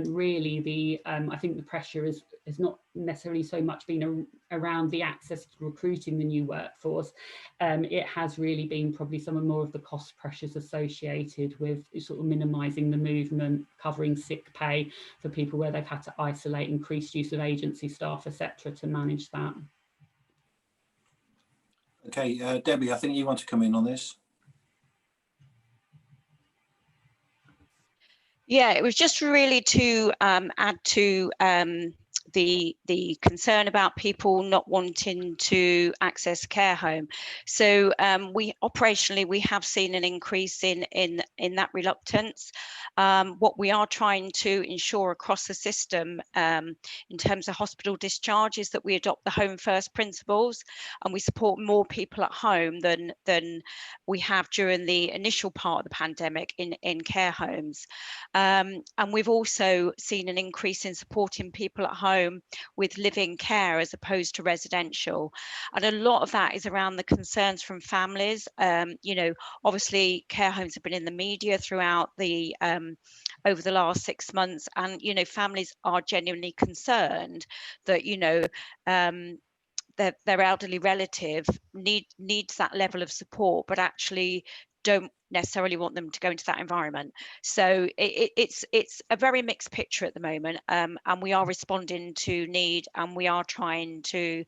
Speaker 15: really, I think the pressure is not necessarily so much been around the access to recruiting the new workforce. It has really been probably some of more of the cost pressures associated with sort of minimising the movement, covering sick pay for people where they've had to isolate, increased use of agency staff, etc., to manage that.
Speaker 2: Okay, Debbie, I think you want to come in on this.
Speaker 16: Yeah, it was just really to add to the concern about people not wanting to access a care home. So we have seen an increase in that reluctance. What we are trying to ensure across the system in terms of hospital discharge is that we adopt the home first principles, and we support more people at home than we have during the initial part of the pandemic in care homes. And we've also seen an increase in supporting people at home with living care as opposed to residential. And a lot of that is around the concerns from families. You know, obviously care homes have been in the media throughout the over the last 6 months, and you know, families are genuinely concerned that, you know, their elderly relative needs that level of support, but actually don't necessarily want them to go into that environment. So it's a very mixed picture at the moment, and we are responding to need, and we are trying to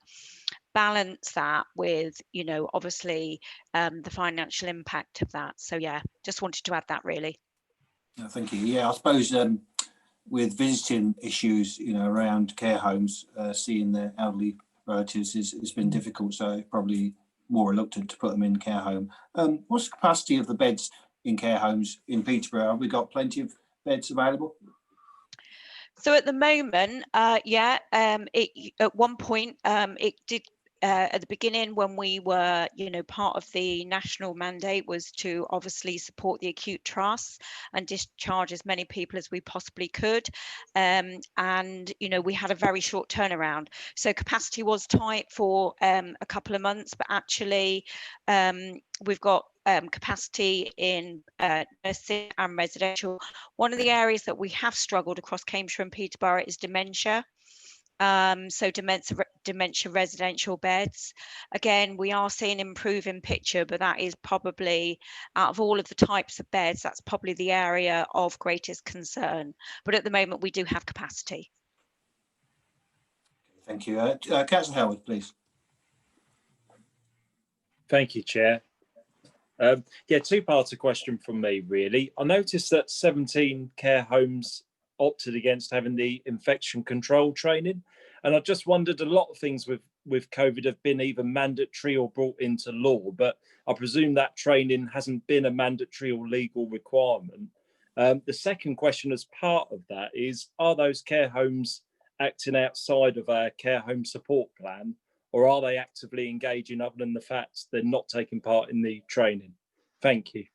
Speaker 16: balance that with, you know, obviously the financial impact of that. So yeah, just wanted to add that really.
Speaker 2: Thank you. Yeah, I suppose with visiting issues, you know, around care homes, seeing their elderly relatives has been difficult, so probably more reluctant to put them in care home. What's the capacity of the beds in care homes in Peterborough? Have we got plenty of beds available?
Speaker 16: So at the moment, at one point, it did. At the beginning, when we were, you know, part of the national mandate was to obviously support the acute trusts and discharge as many people as we possibly could. And, you know, we had a very short turnaround. So capacity was tight for a couple of months, but actually we've got capacity in nursing and residential. One of the areas that we have struggled across Cambridgeshire and Peterborough is dementia. So dementia residential beds. Again, we are seeing improving picture, but that is probably, out of all of the types of beds, that's probably the area of greatest concern. But at the moment, we do have capacity.
Speaker 2: Thank you. Councillor Howard, please.
Speaker 6: Thank you, Chair. Yeah, two-parter question from me, really. I noticed that 17 care homes opted against having the infection control training. And I just wondered, a lot of things with COVID have been either mandatory or brought into law, but I presume that training hasn't been a mandatory or legal requirement. The second question as part of that is, are those care homes acting outside of our care home support plan, or are they actively engaging other than the fact they're not taking part in the training? Thank you.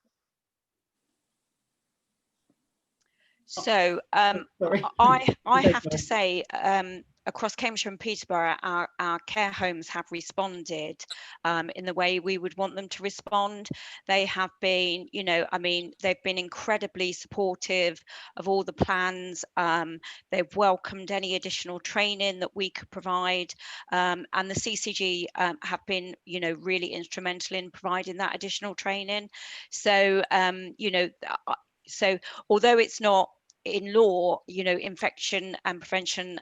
Speaker 16: So I have to say, across Cambridgeshire and Peterborough, our care homes have responded in the way we would want them to respond. They have been, you know, I mean, they've been incredibly supportive of all the plans. They've welcomed any additional training that we could provide, and the CCG have been, you know, really instrumental in providing that additional training. So, you know, so although it's not in law, you know, infection and prevention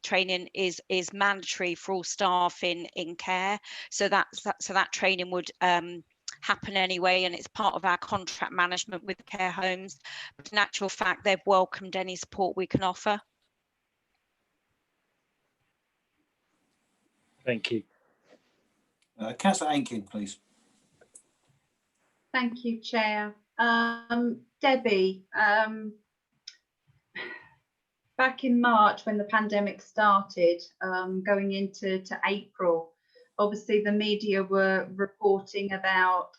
Speaker 16: training is mandatory for all staff in care. So that training would happen anyway, and it's part of our contract management with care homes. But in actual fact, they've welcomed any support we can offer.
Speaker 6: Thank you.
Speaker 2: Councillor Ainkin, please.
Speaker 3: Thank you, Chair. Debbie, back in March when the pandemic started, going into April, obviously the media were reporting about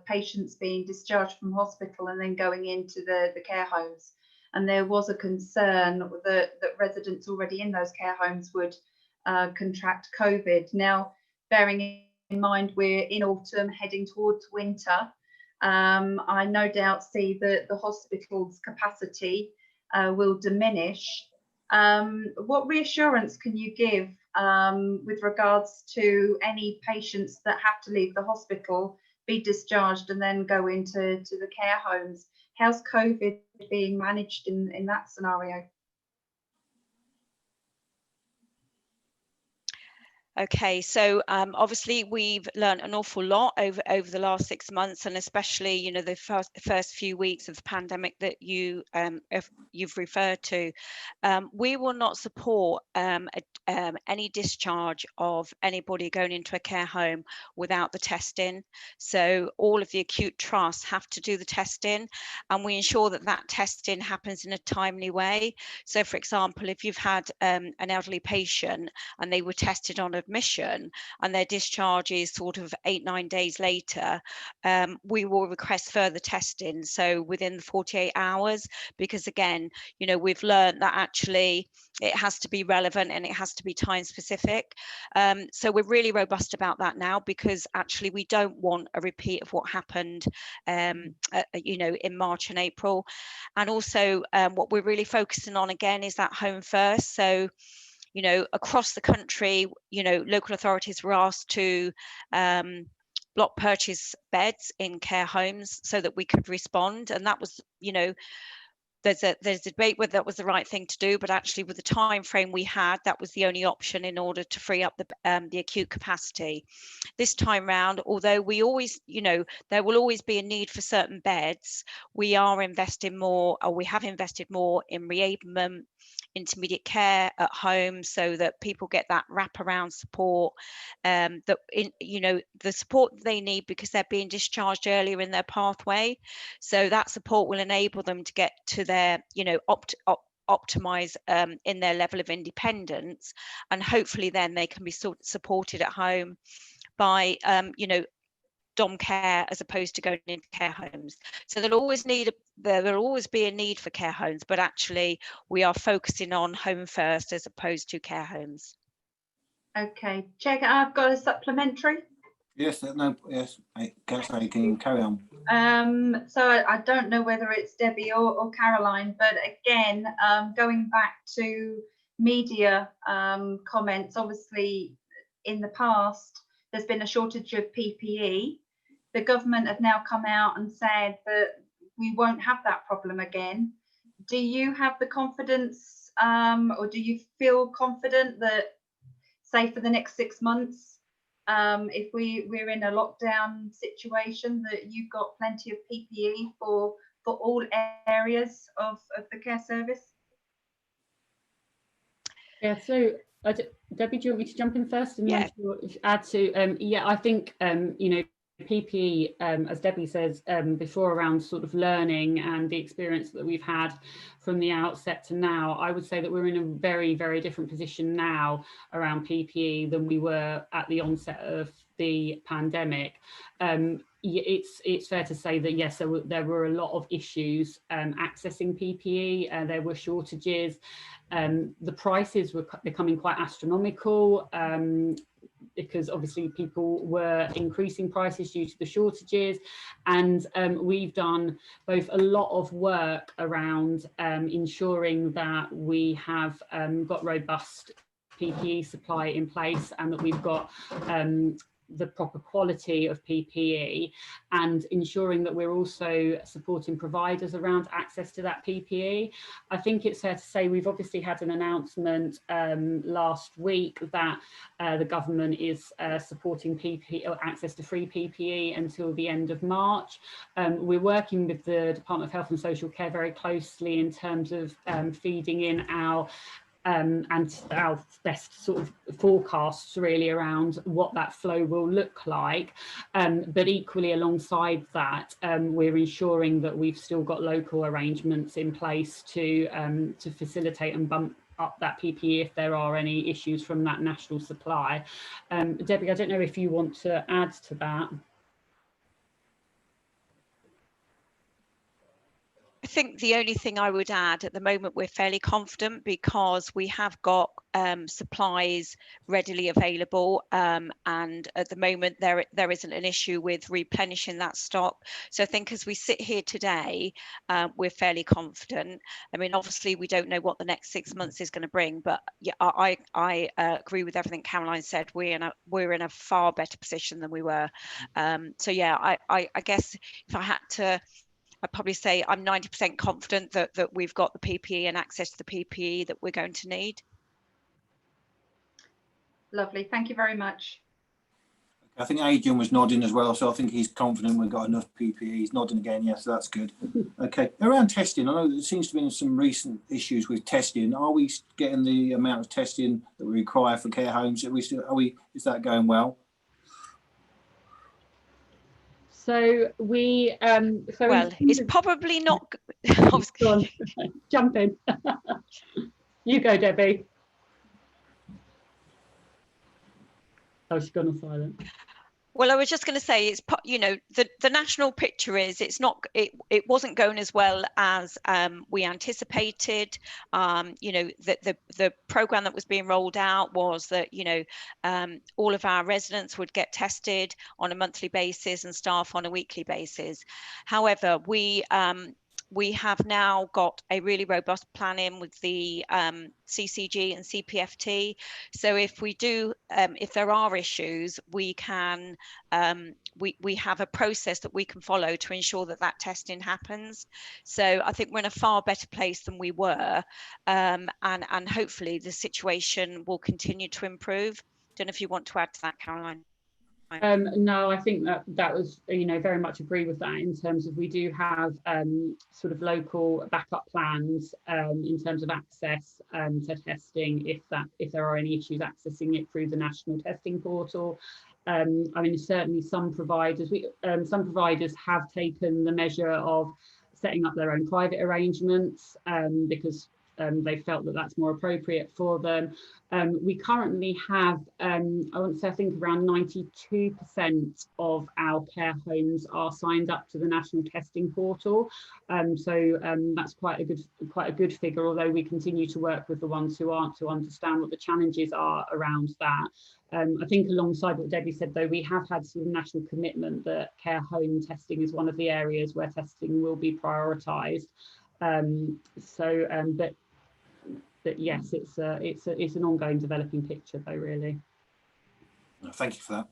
Speaker 3: patients being discharged from hospital and then going into the care homes. And there was a concern that residents already in those care homes would contract COVID. Now, bearing in mind we're in autumn heading towards winter, I no doubt see that the hospital's capacity will diminish. What reassurance can you give with regards to any patients that have to leave the hospital, be discharged and then go into the care homes? How's COVID being managed in that scenario?
Speaker 16: Okay, so obviously we've learned an awful lot over the last 6 months, and especially, you know, the first few weeks of the pandemic that you've referred to. We will not support any discharge of anybody going into a care home without the testing. So all of the acute trusts have to do the testing, and we ensure that that testing happens in a timely way. So, for example, if you've had an elderly patient and they were tested on admission and their discharge is sort of 8-9 days later, we will request further testing, so within 48 hours, because again, you know, we've learned that actually it has to be relevant and it has to be time specific. So we're really robust about that now, because actually we don't want a repeat of what happened you know, in March and April. And also what we're really focusing on again is that home first. So, you know, across the country, you know, local authorities were asked to block purchase beds in care homes so that we could respond. And that was, you know, there's a debate whether that was the right thing to do, but actually with the time frame we had, that was the only option in order to free up the acute capacity. This time round, although we always, you know, there will always be a need for certain beds, we are investing more, or we have invested more in reablement, intermediate care at home, so that people get that wraparound support, that you know, the support they need because they're being discharged earlier in their pathway. So that support will enable them to get to their, you know, optimize in their level of independence, and hopefully then they can be supported at home by you know, dom care as opposed to going into care homes. So there will always be a need for care homes, but actually we are focusing on home first as opposed to care homes.
Speaker 3: Okay, check. I've got a supplementary.
Speaker 2: Yes, no, yes, Councillor, you can carry on.
Speaker 3: So I don't know whether it's Debbie or Caroline, but again, going back to media comments, obviously in the past there's been a shortage of PPE. The government have now come out and said that we won't have that problem again. Do you have the confidence, or do you feel confident that, say, for the next 6 months, if we're in a lockdown situation, that you've got plenty of PPE for all areas of the care service?
Speaker 15: Yeah, so Debbie, do you want me to jump in first and
Speaker 16: Yeah.
Speaker 15: then add to? Yeah, I think you know, PPE, as Debbie says before, around sort of learning and the experience that we've had from the outset to now, I would say that we're in a very, very different position now around PPE than we were at the onset of the pandemic. It's fair to say that yes, there were a lot of issues accessing PPE. There were shortages. The prices were becoming quite astronomical because obviously people were increasing prices due to the shortages, and we've done both a lot of work around ensuring that we have got robust PPE supply in place, and that we've got the proper quality of PPE, and ensuring that we're also supporting providers around access to that PPE. I think it's fair to say we've obviously had an announcement last week that the government is supporting PPE or access to free PPE until the end of March. We're working with the Department of Health and Social Care very closely in terms of feeding in our and our best sort of forecasts really around what that flow will look like. But equally alongside that, we're ensuring that we've still got local arrangements in place to facilitate and bump up that PPE if there are any issues from that national supply. Debbie, I don't know if you want to add to that.
Speaker 16: I think the only thing I would add, at the moment we're fairly confident because we have got supplies readily available, and at the moment there isn't an issue with replenishing that stock. So I think as we sit here today, we're fairly confident. I mean, obviously we don't know what the next 6 months is going to bring, but yeah, I agree with everything Caroline said. We're in a far better position than we were. So yeah, I guess if I had to, I'd probably say I'm 90% confident that we've got the PPE and access to the PPE that we're going to need.
Speaker 3: Lovely, thank you very much.
Speaker 2: I think Adrian was nodding as well, so I think he's confident we've got enough PPE. He's nodding again, yes, that's good. Okay, around testing, I know there seems to be some recent issues with testing. Are we getting the amount of testing that we require for care homes? Is that going well?
Speaker 15: So we
Speaker 16: well, it's probably not.
Speaker 15: Jump in. You go, Debbie. Oh, she's gone on silent.
Speaker 16: Well, I was just going to say, it's, you know, the national picture is it wasn't going as well as we anticipated. You know, the program that was being rolled out was that, you know, all of our residents would get tested on a monthly basis and staff on a weekly basis. However, we have now got a really robust plan in with the CCG and CPFT. So if we do, if there are issues, we can, we have a process that we can follow to ensure that that testing happens. So I think we're in a far better place than we were, and hopefully the situation will continue to improve. Don't know if you want to add to that, Caroline.
Speaker 15: No, I think that was, you know, very much agree with that in terms of we do have sort of local backup plans in terms of access to testing if there are any issues accessing it through the national testing portal. I mean, certainly some providers have taken the measure of setting up their own private arrangements because they felt that that's more appropriate for them. We currently have, I want to say, I think around 92% of our care homes are signed up to the national testing portal. So that's quite a good figure, although we continue to work with the ones who aren't to understand what the challenges are around that. I think but Debbie said, though, we have had sort of national commitment that care home testing is one of the areas where testing will be prioritised. But yes, it's an ongoing developing picture, though, really.
Speaker 2: Thank you for that.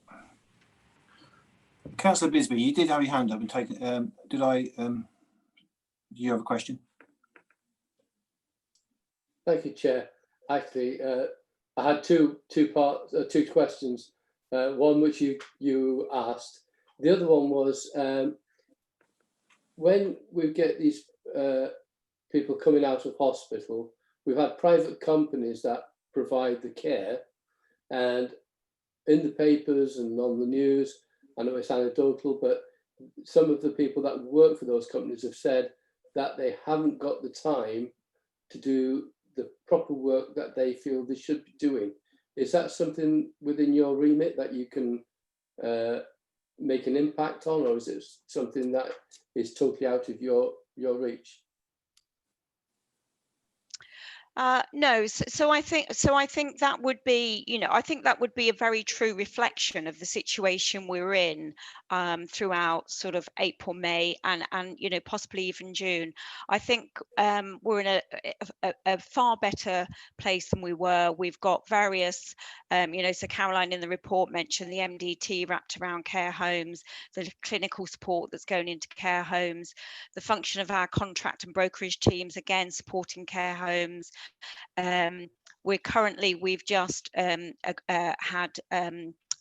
Speaker 2: Councillor Bisbee, you did have your hand up and taken. Do you have a question?
Speaker 4: Thank you, Chair. Actually, I had two questions. one which you asked. The other one was when we get these people coming out of hospital, we've had private companies that provide the care, and in the papers and on the news, I know it's anecdotal, but some of the people that work for those companies have said that they haven't got the time to do the proper work that they feel they should be doing. Is that something within your remit that you can make an impact on, or is it something that is totally out of your reach?
Speaker 16: No, so I think that would be, I think that would be a very true reflection of the situation we're in throughout sort of April, May, and possibly even June. I think we're in a far better place than we were. We've got various, so Caroline in the report mentioned the MDT wrapped around care homes, the clinical support that's going into care homes, the function of our contract and brokerage teams, again, supporting care homes. We've just had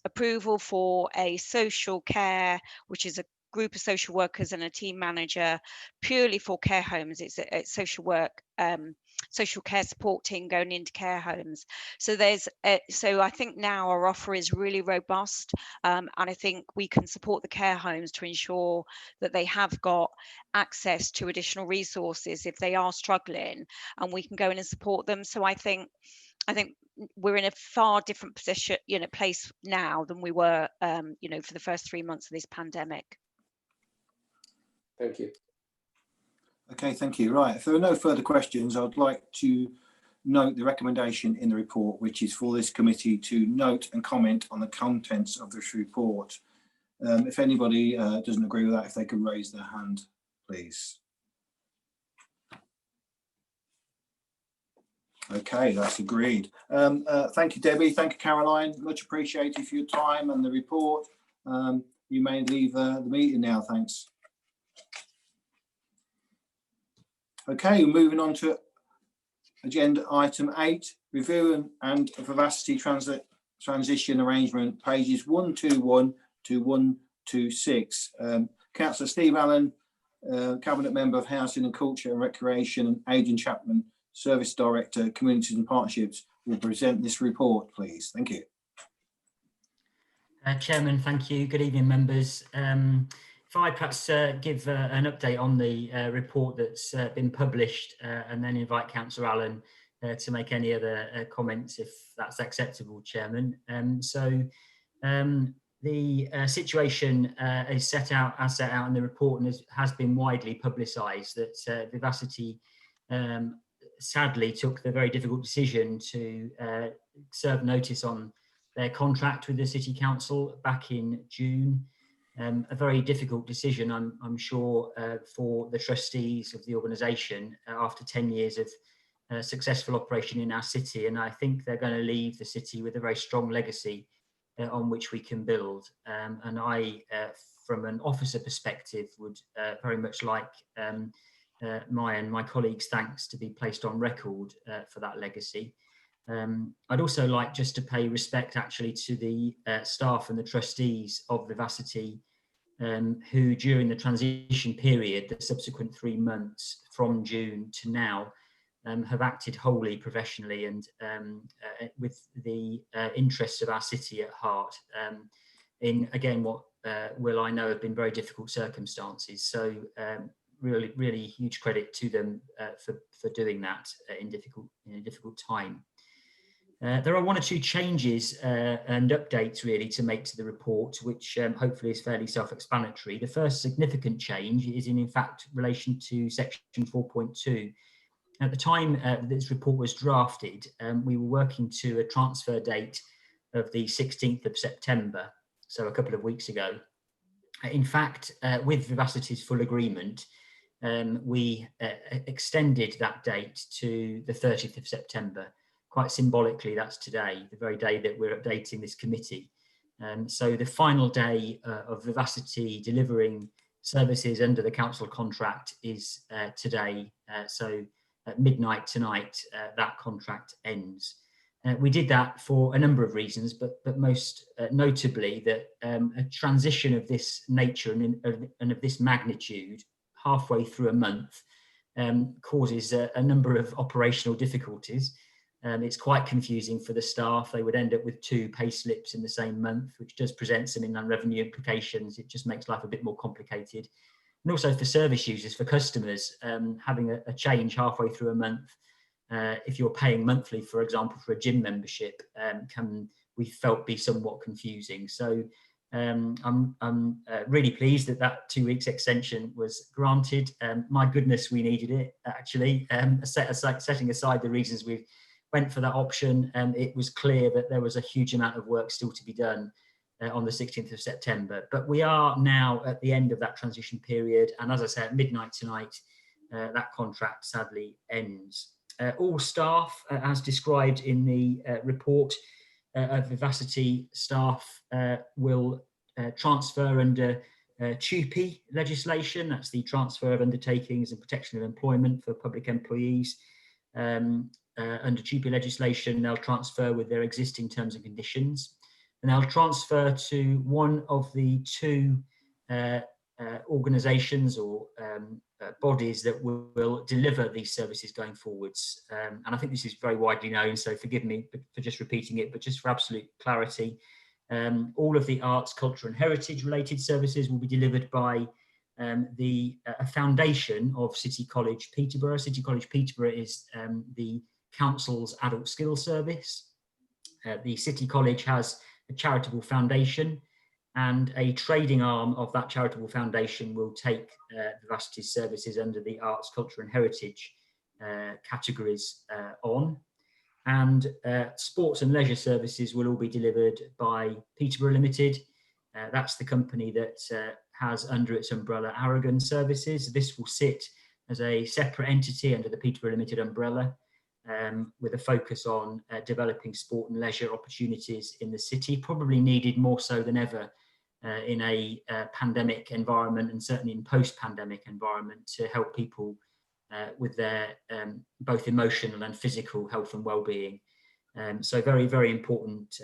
Speaker 16: approval for a social care, which is a group of social workers and a team manager purely for care homes. It's a social work, social care support team going into care homes. So so I think now our offer is really robust, and I think we can support the care homes to ensure that they have got access to additional resources if they are struggling, and we can go in and support them. So I think we're in a far different position, place now than we were, for the first 3 months of this pandemic.
Speaker 4: Thank you.
Speaker 2: Okay, thank you. Right, if there are no further questions, I'd like to note the recommendation in the report, which is for this committee to note and comment on the contents of this report. If anybody doesn't agree with that, if they could raise their hand, please. Okay, that's agreed. Thank you, Debbie. Thank you, Caroline. Much appreciated for your time and the report. You may leave the meeting now. Thanks. Okay, we're moving on to agenda item 8, review and Vivacity transition arrangement, pages 121 to 126. Councillor Steve Allen, Cabinet Member of Housing and Culture and Recreation, and Aidan Chapman, Service Director, Communities and Partnerships, will present this report, please. Thank you.
Speaker 17: Chairman, thank you. Good evening, members. If I perhaps give an update on the report that's been published, and then invite Councillor Allen to make any other comments, if that's acceptable, Chairman. The situation is set out in the report, and has been widely publicised, that Vivacity sadly took the very difficult decision to serve notice on their contract with the City Council back in June. A very difficult decision, I'm sure, for the trustees of the organisation after 10 years of successful operation in our city, and I think they're going to leave the city with a very strong legacy on which we can build. And I, from an officer perspective, would very much like my and my colleagues' thanks to be placed on record for that legacy. I'd also like just to pay respect actually to the staff and the trustees of Vivacity, who during the transition period, the subsequent 3 months from June to now, have acted wholly professionally and with the interests of our city at heart, in again what will I know have been very difficult circumstances. So really huge credit to them for doing that in a difficult time. There are 1 or 2 changes and updates really to make to the report, which hopefully is fairly self-explanatory. The first significant change is in fact relation to section 4.2. At the time this report was drafted, we were working to a transfer date of the 16th of September, so a couple of weeks ago. In fact, with Vivacity's full agreement, we extended that date to the 30th of September. Quite symbolically, that's today, the very day that we're updating this committee. So the final day of Vivacity delivering services under the council contract is today. So at midnight tonight, that contract ends. We did that for a number of reasons, but most notably that a transition of this nature and of this magnitude halfway through a month causes a number of operational difficulties. It's quite confusing for the staff. They would end up with 2 pay slips in the same month, which does present some inland revenue implications. It just makes life a bit more complicated. And also for service users, for customers, having a change halfway through a month, if you're paying monthly, for example, for a gym membership, we felt be somewhat confusing. So I'm really pleased that 2 weeks extension was granted. My goodness, we needed it, actually. Setting aside the reasons we went for that option, it was clear that there was a huge amount of work still to be done on the 16th of September. But we are now at the end of that transition period. And as I said, at midnight tonight, that contract sadly ends. All staff, as described in the report of Vivacity staff, will transfer under TUPE legislation. That's the Transfer of Undertakings and Protection of Employment for Public Employees. Under TUPE legislation, they'll transfer with their existing terms and conditions. And they'll transfer to one of the 2 organisations or bodies that will deliver these services going forwards. And I think this is very widely known, so forgive me for just repeating it, but just for absolute clarity, all of the arts, culture and heritage related services will be delivered by a foundation of City College Peterborough. City College Peterborough is the council's adult skills service. The City College has a charitable foundation, and a trading arm of that charitable foundation will take Vivacity's services under the arts, culture and heritage categories on. And sports and leisure services will all be delivered by Peterborough Limited. That's the company that has under its umbrella Aragon Services. This will sit as a separate entity under the Peterborough Limited umbrella, with a focus on developing sport and leisure opportunities in the city, probably needed more so than ever in a pandemic environment, and certainly in post-pandemic environment, to help people with their both emotional and physical health and well-being. So very, very important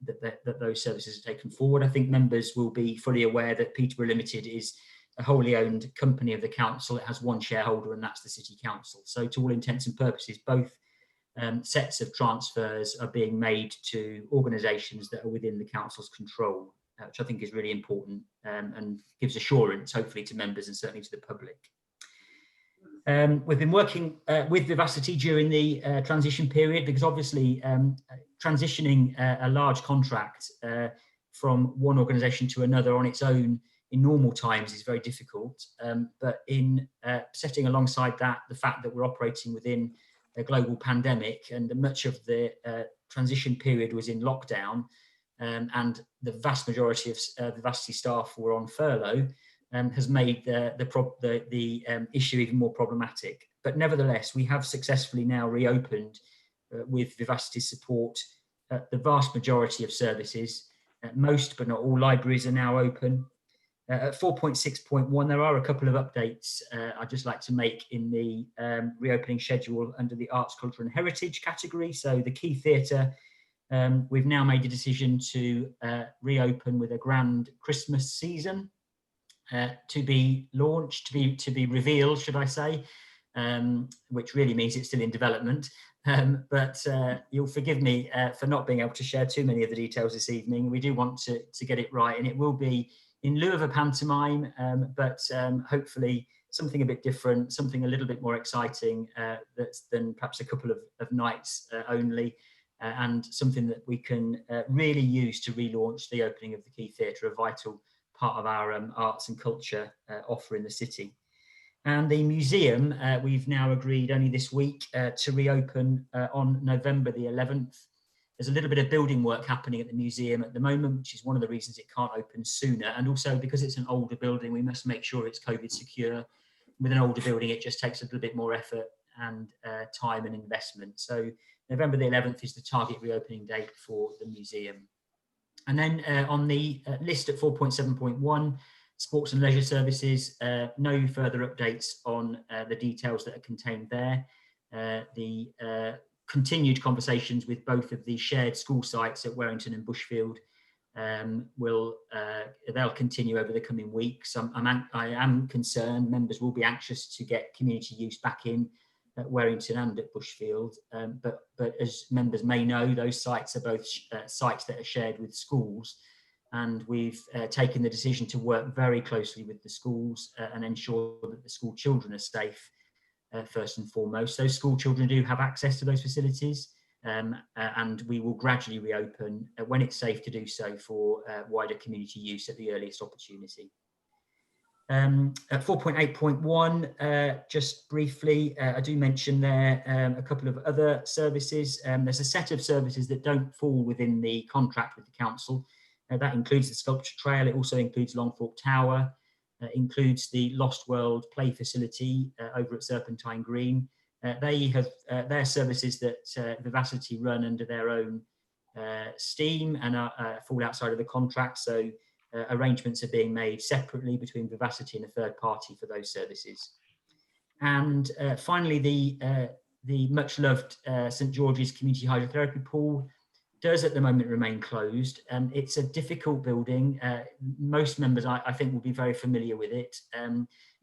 Speaker 17: that those services are taken forward. I think members will be fully aware that Peterborough Limited is a wholly owned company of the council. It has one shareholder, and that's the City Council. So to all intents and purposes, both sets of transfers are being made to organisations that are within the council's control, which I think is really important and gives assurance, hopefully, to members and certainly to the public. We've been working with Vivacity during the transition period, because obviously transitioning a large contract from one organisation to another on its own in normal times is very difficult. But in setting alongside that, the fact that we're operating within a global pandemic, and much of the transition period was in lockdown, and the vast majority of Vivacity staff were on furlough, has made the issue even more problematic. But nevertheless, we have successfully now reopened with Vivacity's support the vast majority of services. Most but not all libraries are now open. At 4.6.1, there are a couple of updates I'd just like to make in the reopening schedule under the arts, culture and heritage category. So the Key Theatre, we've now made a decision to reopen with a grand Christmas season to be launched, to be revealed, should I say, which really means it's still in development. But you'll forgive me for not being able to share too many of the details this evening. We do want to get it right, and it will be in lieu of a pantomime, but hopefully something a bit different, something a little bit more exciting than perhaps a couple of nights only, and something that we can really use to relaunch the opening of the Key Theatre, a vital part of our arts and culture offer in the city. And the museum, we've now agreed only this week to reopen on November the 11th. There's a little bit of building work happening at the museum at the moment, which is one of the reasons it can't open sooner. And also because it's an older building, we must make sure it's COVID secure. With an older building, it just takes a little bit more effort and time and investment. So November the 11th is the target reopening date for the museum. And then on the list at 4.7.1, sports and leisure services, no further updates on the details that are contained there. The continued conversations with both of the shared school sites at Warrington and Bushfield they'll continue over the coming weeks. I am concerned members will be anxious to get community use back in at Warrington and at Bushfield, but as members may know, those sites are both sites that are shared with schools, and we've taken the decision to work very closely with the schools and ensure that the school children are safe first and foremost. Those school children do have access to those facilities, and we will gradually reopen when it's safe to do so for wider community use at the earliest opportunity. At 4.8.1, just briefly, I do mention there a couple of other services. There's a set of services that don't fall within the contract with the council. That includes the sculpture trail. It also includes Longthorpe Tower. Includes the Lost World play facility over at Serpentine Green. They have their services that Vivacity run under their own steam and fall outside of the contract. So arrangements are being made separately between Vivacity and a third party for those services. And finally, the much loved St George's Community Hydrotherapy Pool does at the moment remain closed. It's a difficult building. Most members, I think, will be very familiar with it.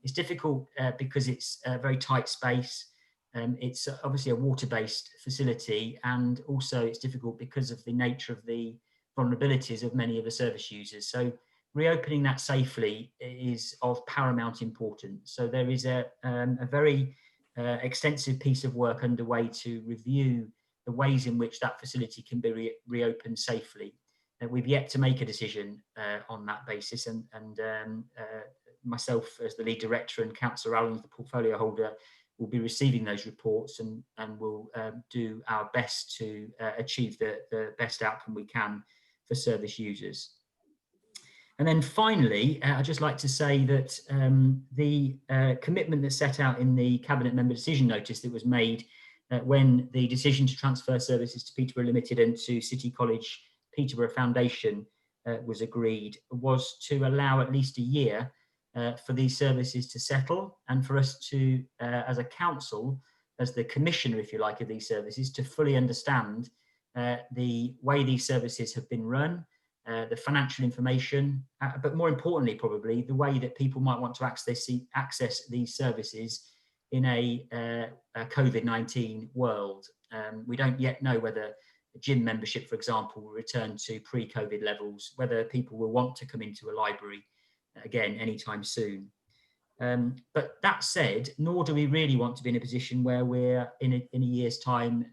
Speaker 17: It's difficult because it's a very tight space. It's obviously a water-based facility, and also it's difficult because of the nature of the vulnerabilities of many of the service users. So reopening that safely is of paramount importance. So there is a very extensive piece of work underway to review the ways in which that facility can be reopened safely. We've yet to make a decision on that basis, and myself as the lead director and Councillor Allen as the portfolio holder will be receiving those reports, and will do our best to achieve the best outcome we can for service users. And then finally, I'd just like to say that the commitment that's set out in the Cabinet Member Decision Notice that was made when the decision to transfer services to Peterborough Limited and to City College Peterborough Foundation was agreed, was to allow at least a year for these services to settle, and for us to, as a council, as the commissioner, if you like, of these services, to fully understand the way these services have been run, the financial information, but more importantly, probably, the way that people might want to access these services in a COVID-19 world. We don't yet know whether gym membership, for example, will return to pre-COVID levels, whether people will want to come into a library again anytime soon. But that said, nor do we really want to be in a position where we're in a year's time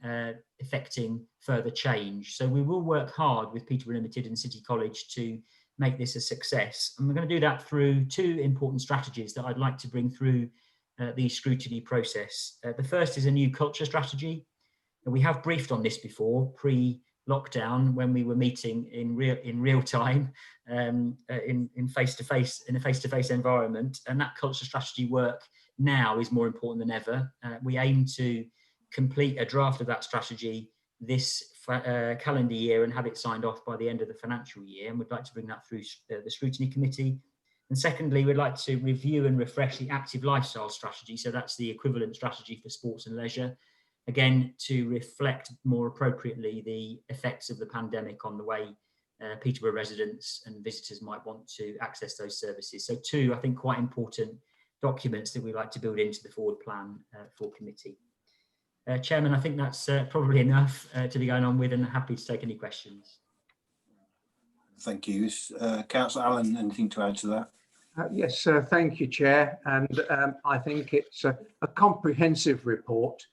Speaker 17: effecting further change. So we will work hard with Peterborough Limited and City College to make this a success. And we're going to do that through two important strategies that I'd like to bring through the scrutiny process. The first is a new culture strategy. And we have briefed on this before, pre-lockdown, when we were meeting in real time, in a face-to-face environment. And that culture strategy work now is more important than ever. We aim to complete a draft of that strategy this calendar year and have it signed off by the end of the financial year. And we'd like to bring that through the Scrutiny Committee. And secondly, we'd like to review and refresh the active lifestyle strategy. So that's the equivalent strategy for sports and leisure, again, to reflect more appropriately the effects of the pandemic on the way Peterborough residents and visitors might want to access those services. So two, I think, quite important documents that we'd like to build into the forward plan for committee. Chairman, I think that's probably enough to be going on with, and happy to take any questions.
Speaker 2: Thank you. Councillor Allen, anything to add to that?
Speaker 5: Yes, thank you, Chair. And I think it's a comprehensive report.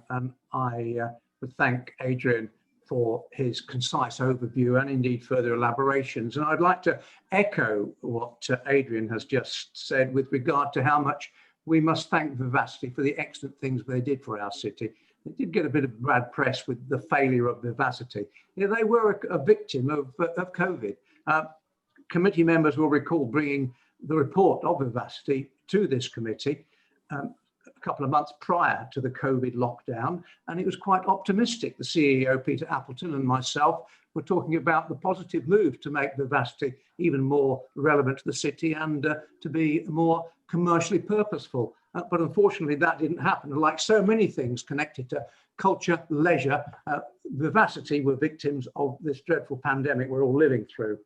Speaker 5: And I would thank Adrian for his concise overview and indeed further elaborations. And I'd like to echo what Adrian has just said with regard to how much we must thank Vivacity for the excellent things they did for our city. It did get a bit of bad press with the failure of Vivacity. You know, they were a victim of COVID. Committee members will recall bringing the report of Vivacity to this committee a couple of months prior to the COVID lockdown, and it was quite optimistic. The CEO, Peter Appleton, and myself were talking about the positive move to make Vivacity even more relevant to the city and to be more commercially purposeful. But unfortunately, that didn't happen. Like so many things connected to culture, leisure, vivacity were victims of this dreadful pandemic we're all living through.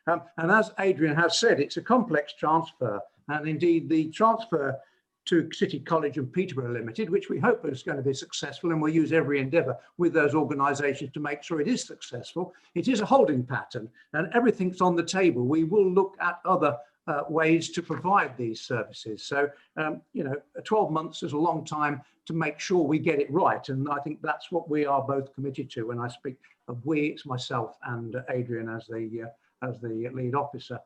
Speaker 5: And as Adrian has said, it's a complex transfer, and indeed the transfer to City College and Peterborough Limited, which we hope is going to be successful, and we'll use every endeavour with those organisations to make sure it is successful. It is a holding pattern, and everything's on the table. We will look at other ways to provide these services. So, 12 months is a long time to make sure we get it right, and I think that's what we are both committed to. When I speak of we, it's myself and Adrian as the lead officer.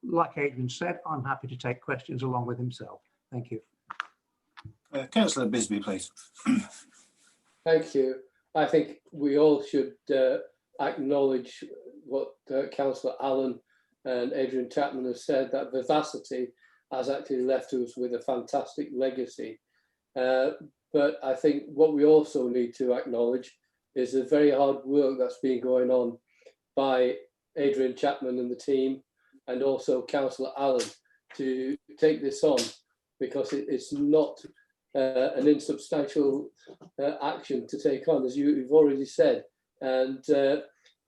Speaker 5: Like Adrian said, I'm happy to take questions along with himself. Thank you.
Speaker 2: Councillor Bisbee, please.
Speaker 4: Thank you. I think we all should acknowledge what Councillor Allen and Adrian Chapman have said, that vivacity has actually left us with a fantastic legacy. But I think what we also need to acknowledge is the very hard work that's been going on by Adrian Chapman and the team, and also Councillor Allen, to take this on, because it's not an insubstantial action to take on, as you've already said. And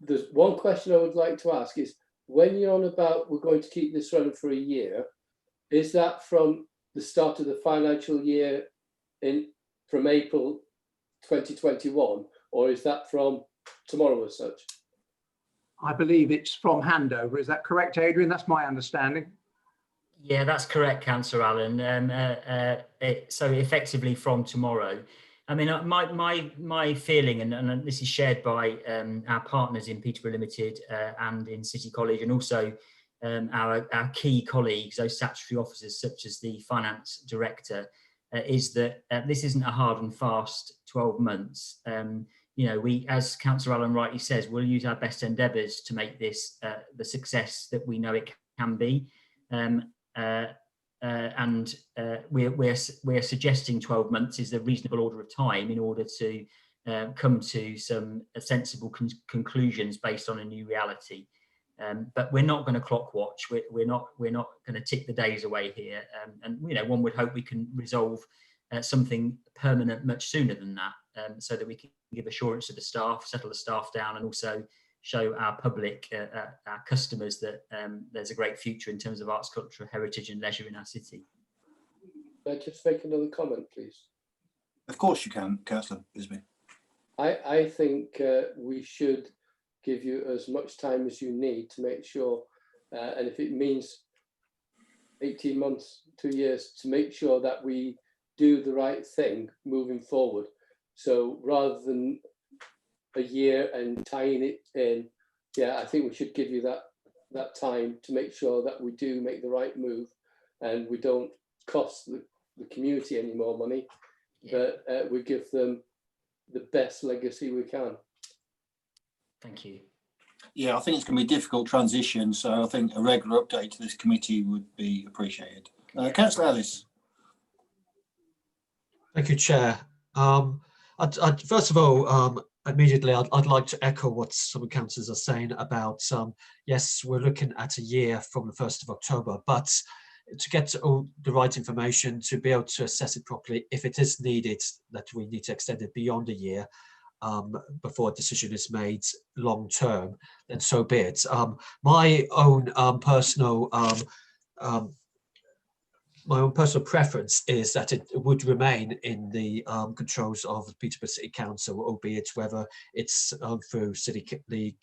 Speaker 4: there's one question I would like to ask is, when you're on about we're going to keep this running for a year, is that from the start of the financial year from April 2021, or is that from tomorrow as such?
Speaker 5: I believe it's from handover. Is that correct, Adrian? That's my understanding.
Speaker 17: Yeah, that's correct, Councillor Allen. So effectively from tomorrow. I mean, my feeling, and this is shared by our partners in Peterborough Limited and in City College, and also our key colleagues, those statutory officers such as the finance director, is that this isn't a hard and fast 12 months. We, as Councillor Allen rightly says, we'll use our best endeavours to make this the success that we know it can be. We're suggesting 12 months is a reasonable order of time in order to come to some sensible conclusions based on a new reality. But we're not going to clock watch. We're not going to tick the days away here. One would hope we can resolve something permanent much sooner than that, so that we can give assurance to the staff, settle the staff down, and also show our public, our customers, that there's a great future in terms of arts, culture, heritage and leisure in our city.
Speaker 4: Can I just make another comment, please?
Speaker 2: Of course you can, Councillor Bisbee.
Speaker 4: I think we should give you as much time as you need to make sure, and if it means 18 months, 2 years, to make sure that we do the right thing moving forward. So rather than a year and tying it in, I think we should give you that time to make sure that we do make the right move, and we don't cost the community any more money, but we give them the best legacy we can.
Speaker 17: Thank you.
Speaker 2: Yeah, I think it's going to be a difficult transition, so I think a regular update to this committee would be appreciated. Councillor Ellis.
Speaker 18: Thank you, Chair. First of all, immediately, I'd like to echo what some councillors are saying about, yes, we're looking at a year from the 1st of October, but to get all the right information, to be able to assess it properly, if it is needed that we need to extend it beyond a year before a decision is made long term, then so be it. My own personal preference is that it would remain in the controls of the Peterborough City Council, albeit whether it's through the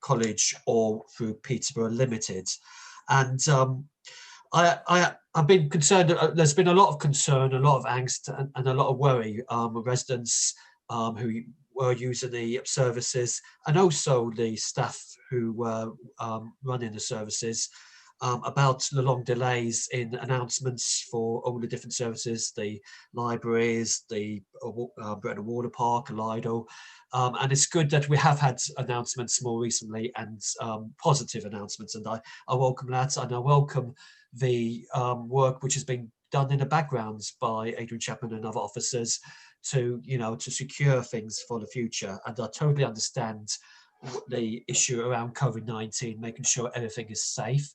Speaker 18: college or through Peterborough Limited. And I've been concerned. There's been a lot of concern, a lot of angst, and a lot of worry. Residents who were using the services, and also the staff who were running the services, about the long delays in announcements for all the different services, the libraries, the Breton Water Park, Lido. And it's good that we have had announcements more recently, and positive announcements, and I welcome that, and I welcome the work which has been done in the backgrounds by Adrian Chapman and other officers to secure things for the future. And I totally understand the issue around COVID-19, making sure everything is safe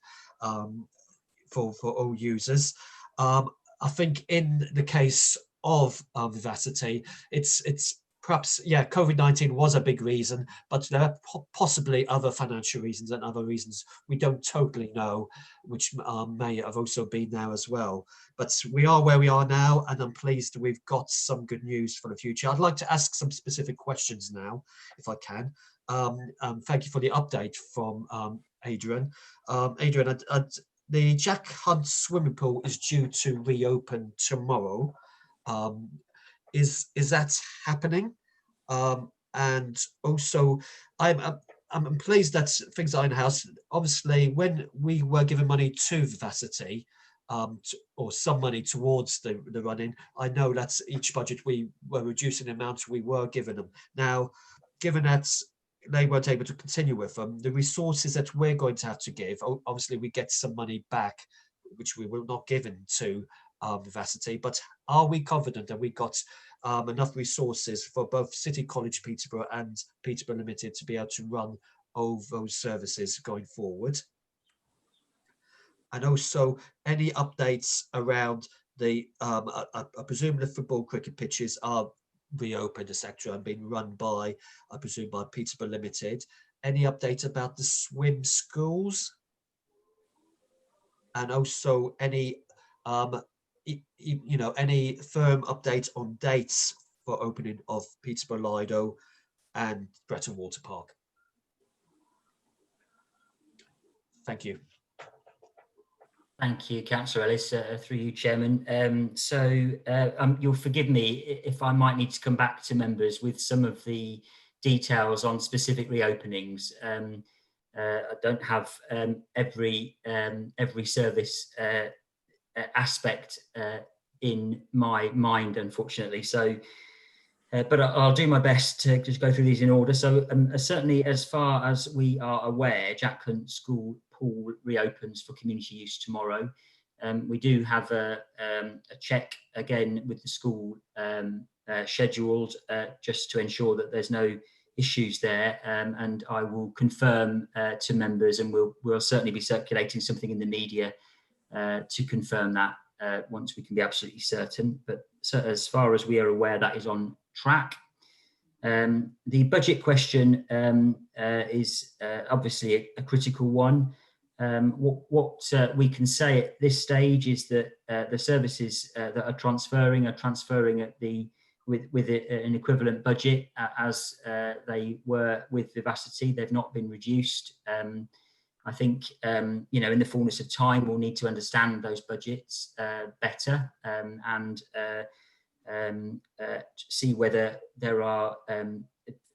Speaker 18: for all users. I think in the case of Vivacity. It's perhaps, yeah, COVID-19 was a big reason, but there are possibly other financial reasons and other reasons we don't totally know, which may have also been there as well. But we are where we are now, and I'm pleased we've got some good news for the future. I'd like to ask some specific questions now, if I can. Thank you for the update from Adrian. Adrian, the Jack Hunt swimming pool is due to reopen tomorrow. Is that happening? And also, I'm pleased that things are in house. Obviously, when we were given money to Vivacity, or some money towards the running, I know that each budget we were reducing the amount we were giving them. Now, given that they weren't able to continue with them, the resources that we're going to have to give, obviously we get some money back, which we were not given to Vivacity, but are we confident that we got enough resources for both City College Peterborough and Peterborough Limited to be able to run all those services going forward? And also, any updates around the, I presume the football cricket pitches are reopened, etc., and being run by, I presume, by Peterborough Limited. Any update about the swim schools? And also any, any firm update on dates for opening of Peterborough Lido and Bretton Water Park? Thank you.
Speaker 17: Thank you, Councillor Ellis, through you, Chairman. You'll forgive me if I might need to come back to members with some of the details on specific reopenings. I don't have every service aspect in my mind, unfortunately. So, but I'll do my best to just go through these in order. So certainly, as far as we are aware, Jack Hunt School Pool reopens for community use tomorrow. We do have a check again with the school scheduled just to ensure that there's no issues there, and I will confirm to members, and we'll certainly be circulating something in the media to confirm that once we can be absolutely certain. But so as far as we are aware, that is on track. The budget question is obviously a critical one. What we can say at this stage is that the services that are transferring at the with an equivalent budget as they were with Vivacity. They've not been reduced. I think in the fullness of time we'll need to understand those budgets better and see whether there are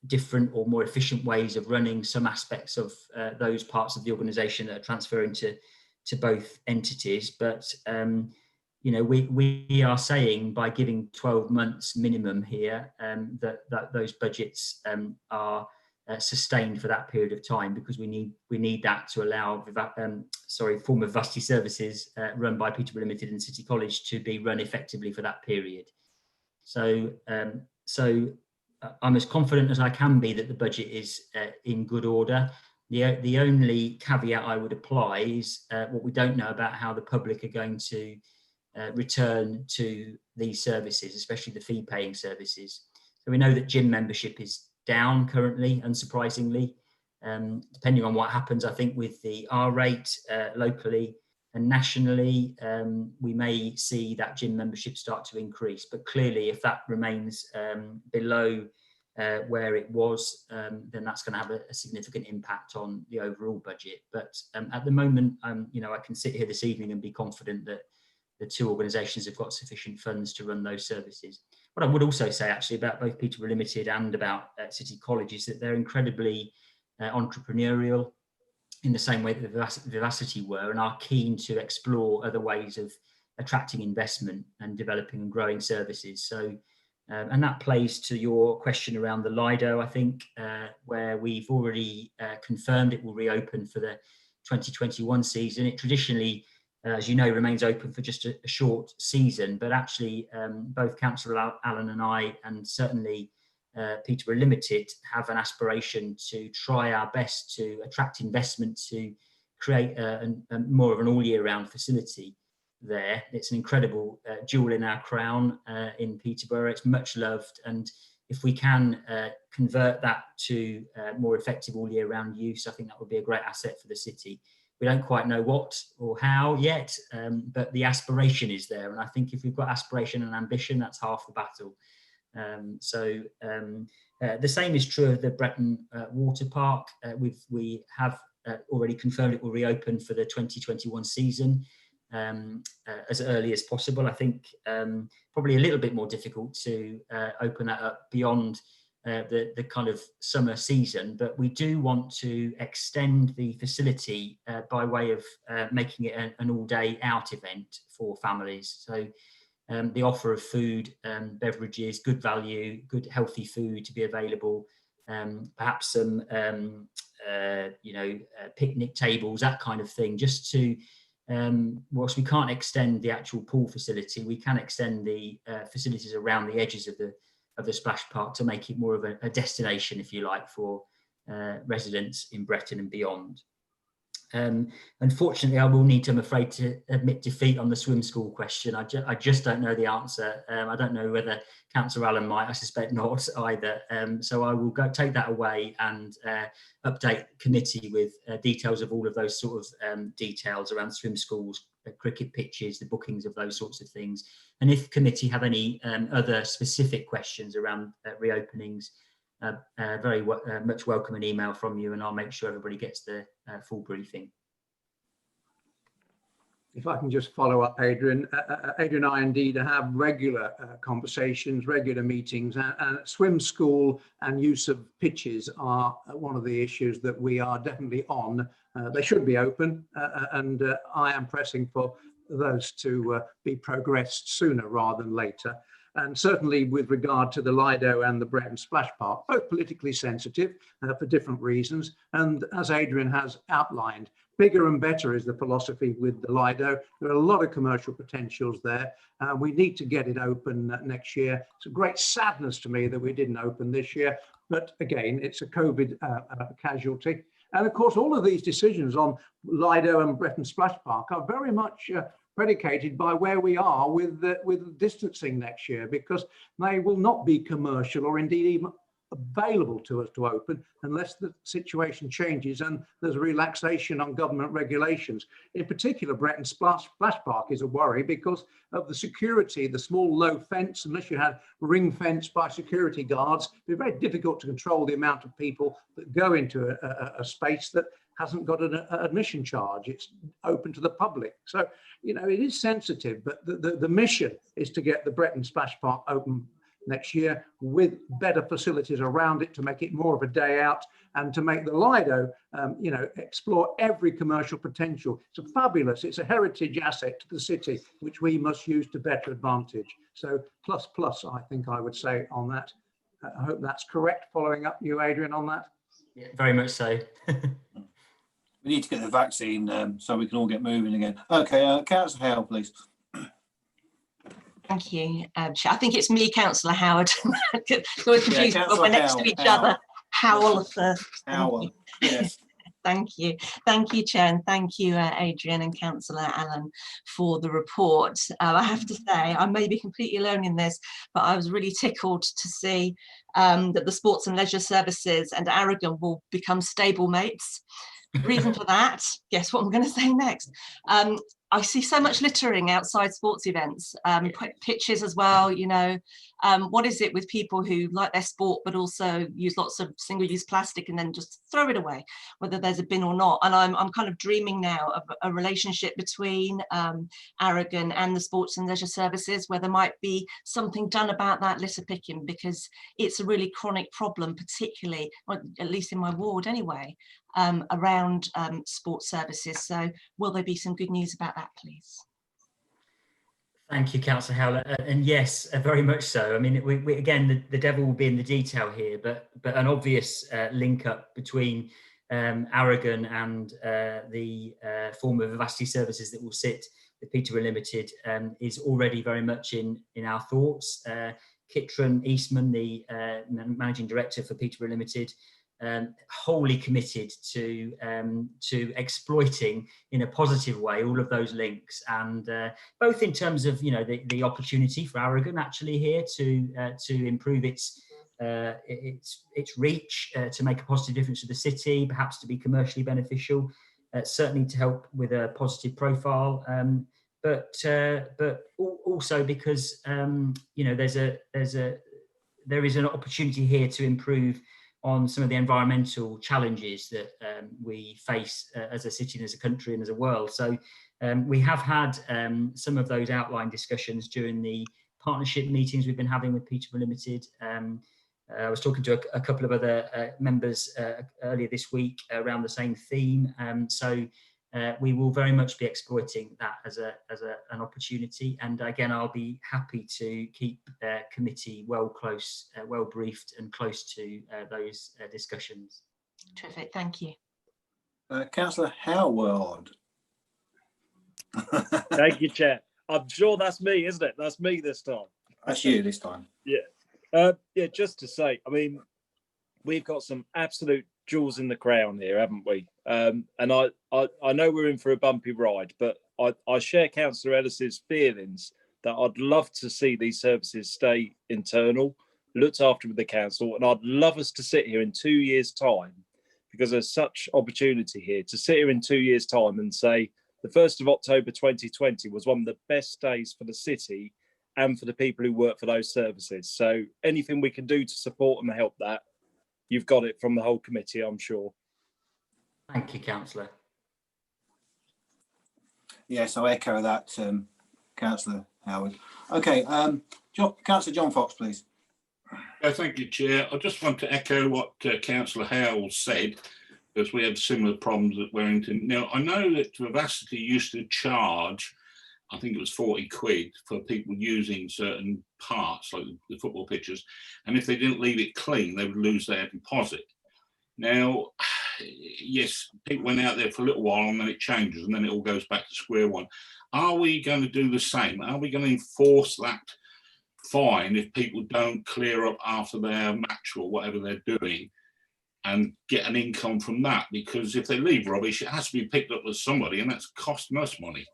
Speaker 17: different or more efficient ways of running some aspects of those parts of the organisation that are transferring to both entities. But we are saying by giving 12 months minimum here that those budgets are sustained for that period of time, because we need that to allow former Vivacity services run by Peterborough Limited and City College to be run effectively for that period. So I'm as confident as I can be that the budget is in good order. The only caveat I would apply is what we don't know about how the public are going to return to these services, especially the fee-paying services. So we know that gym membership is down currently, unsurprisingly. Depending on what happens, I think with the R rate locally and nationally, we may see that gym membership start to increase. But clearly, if that remains below where it was, then that's going to have a significant impact on the overall budget. But at the moment, I can sit here this evening and be confident that the two organisations have got sufficient funds to run those services. What I would also say actually about both Peterborough Limited and about City College is that they're incredibly entrepreneurial in the same way that Vivacity were, and are keen to explore other ways of attracting investment and developing and growing services. So, and that plays to your question around the Lido, I think, where we've already confirmed it will reopen for the 2021 season. It traditionally, as you know, remains open for just a short season, but actually both Councillor Allen and I, and certainly Peterborough Limited, have an aspiration to try our best to attract investment to create more of an all year round facility. there. It's an incredible jewel in our crown in Peterborough. It's much loved, and if we can convert that to more effective all year round use, I think that would be a great asset for the city. We don't quite know what or how yet, but the aspiration is there. And I think if we've got aspiration and ambition, that's half the battle. The same is true of the Bretton Water Park. We have already confirmed it will reopen for the 2021 season as early as possible. I think probably a little bit more difficult to open that up beyond the kind of summer season, but we do want to extend the facility by way of making it an all-day out event for families. So the offer of food, beverages, good value, good healthy food to be available, perhaps some picnic tables, that kind of thing, just to whilst we can't extend the actual pool facility, we can extend the facilities around the edges of the splash park to make it more of a destination, if you like, for residents in Bretton and beyond. Unfortunately, I will need to, I'm afraid, to admit defeat on the swim school question. I just don't know the answer. I don't know whether Councillor Allen might. I suspect not either. So I will take that away and update the committee with details of all of those sort of details around swim schools, cricket pitches, the bookings of those sorts of things. And if committee have any other specific questions around reopenings, very much welcome an email from you, and I'll make sure everybody gets the full briefing.
Speaker 5: If I can just follow up, Adrian. Adrian and I indeed have regular conversations, regular meetings, and swim school and use of pitches are one of the issues that we are definitely on. They should be open, and I am pressing for those to be progressed sooner rather than later. And certainly with regard to the Lido and the Bretton Splash Park, both politically sensitive for different reasons. And as Adrian has outlined, bigger and better is the philosophy with the Lido. There are a lot of commercial potentials there. We need to get it open next year. It's a great sadness to me that we didn't open this year. But again, it's a COVID casualty. And of course, all of these decisions on Lido and Bretton Splash Park are very much predicated by where we are with distancing next year, because they will not be commercial or indeed even available to us to open unless the situation changes and there's a relaxation on government regulations. In particular, Bretton Splash Park is a worry because of the security, the small low fence. Unless you had ring fence by security guards, it'd be very difficult to control the amount of people that go into a space that hasn't got an admission charge. It's open to the public. So, you know, it is sensitive, but the mission is to get the Bretton Splash Park open next year with better facilities around it to make it more of a day out and to make the Lido, explore every commercial potential. It's it's a heritage asset to the city, which we must use to better advantage. So plus, I think I would say on that. I hope that's correct, following up you, Adrian, on that.
Speaker 17: Yeah, very much so.
Speaker 2: We need to get the vaccine so we can all get moving again. Okay, Councillor Howell, please.
Speaker 8: Thank you, Chair. I think it's me, Councillor Howard. So we're confused when we're next to each other. Howell first.
Speaker 2: Howell, yes.
Speaker 8: Thank you, Chair, and thank you, Adrian and Councillor Allen, for the report. I have to say, I may be completely alone in this, but I was really tickled to see that the Sports and Leisure Services and Aragon will become stable mates. Reason for that, guess what I'm going to say next. I see so much littering outside sports events, pitches as well, what is it with people who like their sport but also use lots of single-use plastic and then just throw it away, whether there's a bin or not. And I'm kind of dreaming now of a relationship between Aragon and the Sports and Leisure Services, where there might be something done about that litter picking, because it's a really chronic problem, particularly, or at least in my ward anyway, around sports services. So will there be some good news about that, please?
Speaker 17: Thank you, Councillor Howell, and yes, very much so. I mean, we again, the devil will be in the detail here, but an obvious link up between Aragon and the form of vivacity services that will sit with Peterborough Limited is already very much in our thoughts. Kitron Eastman, the Managing Director for Peterborough Limited, wholly committed to exploiting in a positive way all of those links, and both in terms of the opportunity for Aragon actually here to improve its reach, to make a positive difference to the city, perhaps to be commercially beneficial, certainly to help with a positive profile, but also because there is an opportunity here to improve on some of the environmental challenges that we face as a city and as a country and as a world. So we have had some of those outline discussions during the partnership meetings we've been having with Peterborough Limited. I was talking to a couple of other members earlier this week around the same theme. So we will very much be exploiting that as an opportunity. And again, I'll be happy to keep the committee well briefed and close to those discussions.
Speaker 8: Terrific, thank you.
Speaker 2: Councillor Howard.
Speaker 6: Thank you, Chair. I'm sure that's me, isn't it? That's me this time.
Speaker 2: That's you this time.
Speaker 6: Yeah. Yeah, just to say, I mean, we've got some absolute jewels in the crown here, haven't we? And I know we're in for a bumpy ride, but I share Councillor Ellis's feelings that I'd love to see these services stay internal, looked after with the council, and I'd love us to sit here in 2 years' time, because there's such opportunity here to sit here in 2 years' time and say the 1st of October 2020 was one of the best days for the city and for the people who work for those services. So anything we can do to support and help that, you've got it from the whole committee, I'm sure.
Speaker 17: Thank you, Councillor.
Speaker 2: Yes, I echo that, Councillor Howard. Okay, Councillor John Fox, please.
Speaker 7: Thank you, Chair. I just want to echo what Councillor Howell said, because we had similar problems at Warrington. Now, I know that Vivacity used to charge, I think it was 40 quid for people using certain parts, like the football pitches, and if they didn't leave it clean, they would lose their deposit. Now, yes, people went out there for a little while and then it changes and then it all goes back to square one. Are we going to do the same? Are we going to enforce that fine if people don't clear up after their match or whatever they're doing and get an income from that? Because if they leave rubbish, it has to be picked up with somebody, and that's costing us money.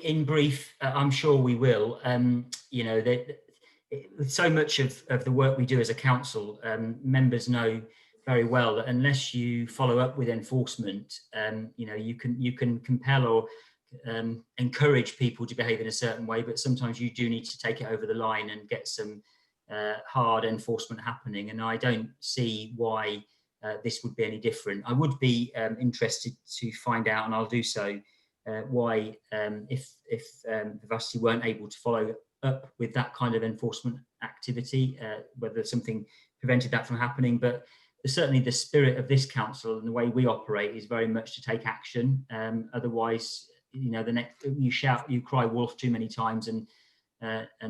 Speaker 17: In brief, I'm sure we will. So much of the work we do as a council, members know very well that unless you follow up with enforcement, you can compel or encourage people to behave in a certain way, but sometimes you do need to take it over the line and get some hard enforcement happening. And I don't see why this would be any different. I would be interested to find out, and I'll do so, why if Vivacity weren't able to follow up with that kind of enforcement activity, whether something prevented that from happening. But certainly the spirit of this council and the way we operate is very much to take action. Otherwise, the next you cry wolf too many times, and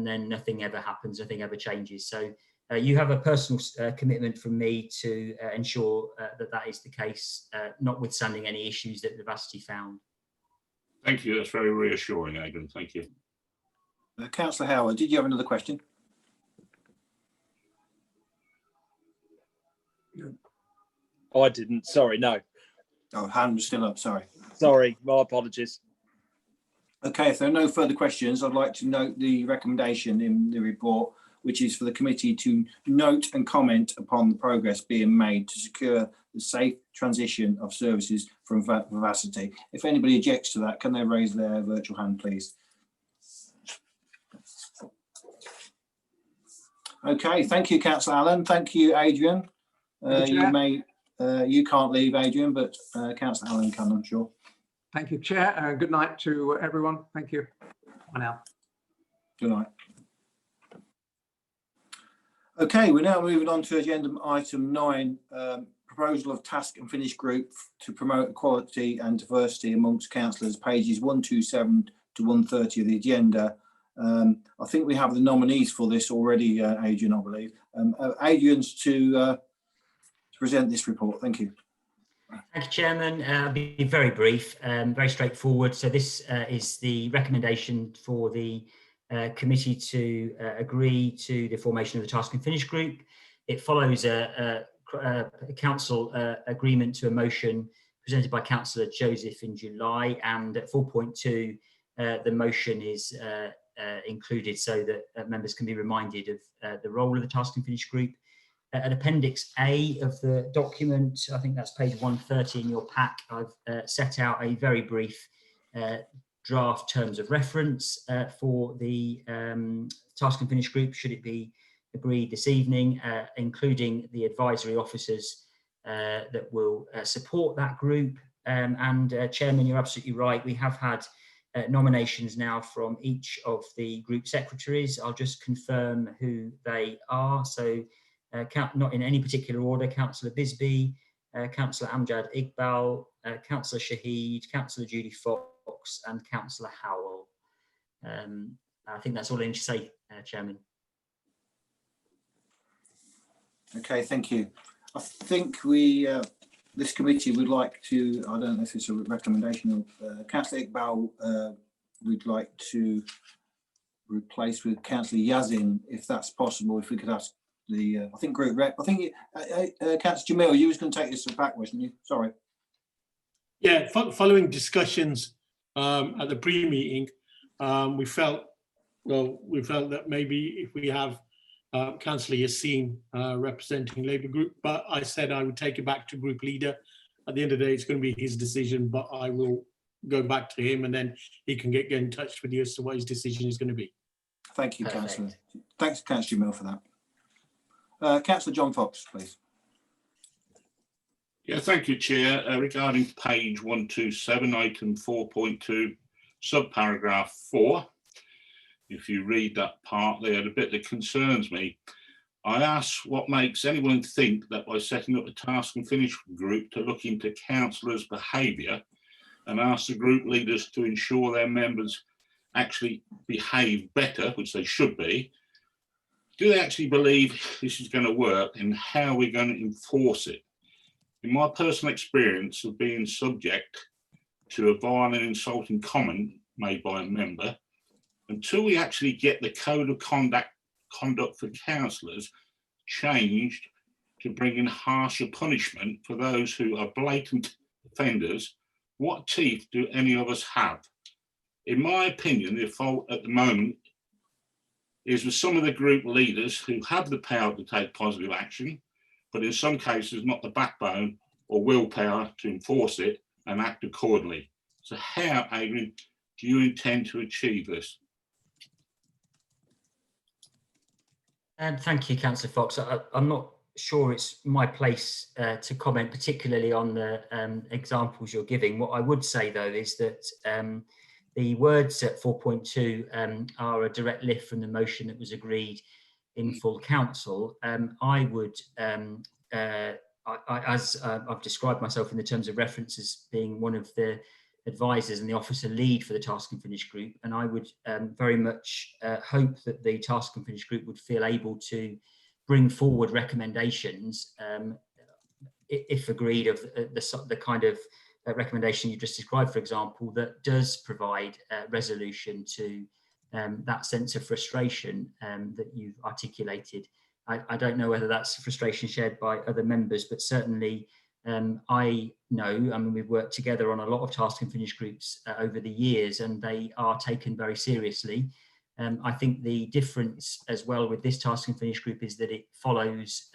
Speaker 17: then nothing ever happens, nothing ever changes. So you have a personal commitment from me to ensure that is the case, notwithstanding any issues that Vivacity found.
Speaker 7: Thank you. That's very reassuring, Adrian. Thank you.
Speaker 2: Councillor Howard, did you have another question?
Speaker 6: I didn't. Sorry, no.
Speaker 2: Oh, hand was still up. Sorry.
Speaker 6: Sorry, my apologies.
Speaker 2: Okay, if there are no further questions, I'd like to note the recommendation in the report, which is for the committee to note and comment upon the progress being made to secure the safe transition of services from Vivacity. If anybody objects to that, can they raise their virtual hand, please? Okay, thank you, Councillor Allen. Thank you, Adrian. You can't leave, Adrian, but Councillor Allen can, I'm sure.
Speaker 5: Thank you, Chair. Good night to everyone. Thank you. Bye now.
Speaker 2: Good night. Okay, we're now moving on to agenda item 9, proposal of task and finish group to promote equality and diversity amongst councillors, pages 127 to 130 of the agenda. I think we have the nominees for this already, Adrian, I believe. Adrian's to present this report. Thank you.
Speaker 17: Thank you, Chairman. I'll be very brief, very straightforward. So this is the recommendation for the committee to agree to the formation of the Task and Finish group. It follows a council agreement to a motion presented by Councillor Joseph in July, and at 4.2 the motion is included so that members can be reminded of the role of the Task and Finish group. At Appendix A of the document, I think that's page 130 in your pack, I've set out a very brief draft terms of reference for the Task and Finish group, should it be agreed this evening, including the advisory officers that will support that group. Chairman, you're absolutely right, we have had nominations now from each of the group secretaries. I'll just confirm who they are. So not in any particular order: Councillor Bisbee, Councillor Amjad Iqbal, Councillor Shahid, Councillor Judy Fox, and Councillor Howell. I think that's all I need to say, Chairman.
Speaker 2: Okay, thank you. I think we, this committee would like to, I don't know if it's a recommendation of Councillor Iqbal, we'd like to replace with Councillor Yazin, if that's possible. If we could ask the, I think group rep, I think Councillor Jamil, you was going to take this back, wasn't you? Sorry.
Speaker 13: Yeah, following discussions at the pre-meeting, we felt that maybe if we have Councillor Yassin representing Labour Group, but I said I would take it back to group leader. At the end of the day, it's going to be his decision, but I will go back to him and then he can get in touch with you as to what his decision is going to be.
Speaker 2: Thank you, Councillor. Thanks, Councillor Jamil, for that. Councillor John Fox, please.
Speaker 7: Yeah, thank you, Chair. Regarding page 127, item 4.2, subparagraph 4, if you read that part there, the bit that concerns me, I ask what makes anyone think that by setting up a Task and Finish group to look into councillors' behaviour and ask the group leaders to ensure their members actually behave better, which they should be, do they actually believe this is going to work, and how are we going to enforce it? In my personal experience of being subject to a violent, insulting comment made by a member, until we actually get the code of conduct for councillors changed to bring in harsher punishment for those who are blatant offenders, what teeth do any of us have? In my opinion, the fault at the moment is with some of the group leaders who have the power to take positive action, but in some cases not the backbone or willpower to enforce it and act accordingly. So how, Adrian, do you intend to achieve this?
Speaker 17: Thank you, Councillor Fox. I'm not sure it's my place to comment particularly on the examples you're giving. What I would say, though, is that the words at 4.2 are a direct lift from the motion that was agreed in full council. I would, as I've described myself in the terms of reference as being one of the advisors and the officer lead for the Task and Finish group, and I would very much hope that the Task and Finish group would feel able to bring forward recommendations, if agreed, of the kind of recommendation you just described, for example, that does provide resolution to that sense of frustration that you've articulated. I don't know whether that's frustration shared by other members, but certainly I know, I mean, we've worked together on a lot of Task and Finish groups over the years, and they are taken very seriously. I think the difference as well with this Task and Finish group is that it follows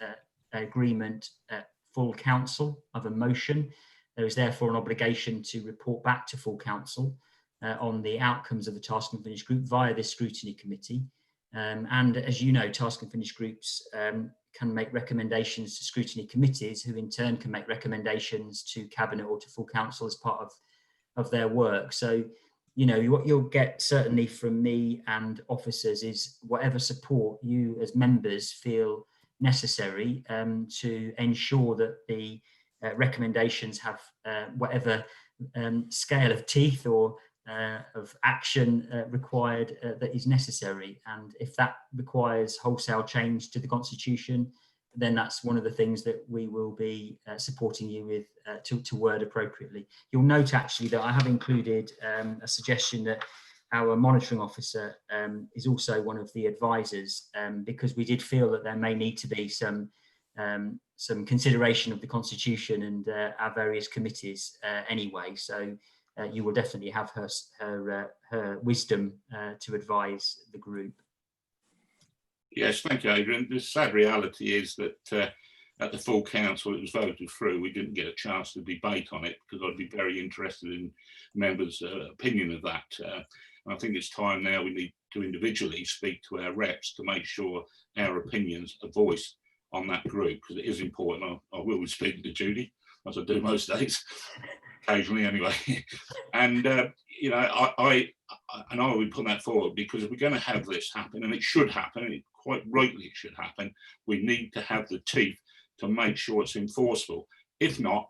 Speaker 17: agreement at full council of a motion. There is therefore an obligation to report back to full council on the outcomes of the Task and Finish group via this scrutiny committee. And as you know, Task and Finish groups can make recommendations to scrutiny committees, who in turn can make recommendations to cabinet or to full council as part of their work. So, you know, what you'll get certainly from me and officers is whatever support you as members feel necessary to ensure that the recommendations have whatever scale of teeth or of action required that is necessary. And if that requires wholesale change to the Constitution, then that's one of the things that we will be supporting you with to word appropriately. You'll note actually that I have included a suggestion that our monitoring officer is also one of the advisors, because we did feel that there may need to be some consideration of the constitution and our various committees anyway. So you will definitely have her wisdom to advise the group.
Speaker 7: Yes, thank you, Adrian. The sad reality is that at the full council, it was voted through. We didn't get a chance to debate on it because I'd be very interested in members' opinion of that. I think it's time now we need to individually speak to our reps to make sure our opinions are voiced on that group, because it is important. I will be speaking to Judy, as I do most days, occasionally anyway. And you know, I would put that forward, because if we're going to have this happen, and it should happen, quite rightly it should happen, we need to have the teeth to make sure it's enforceable. If not,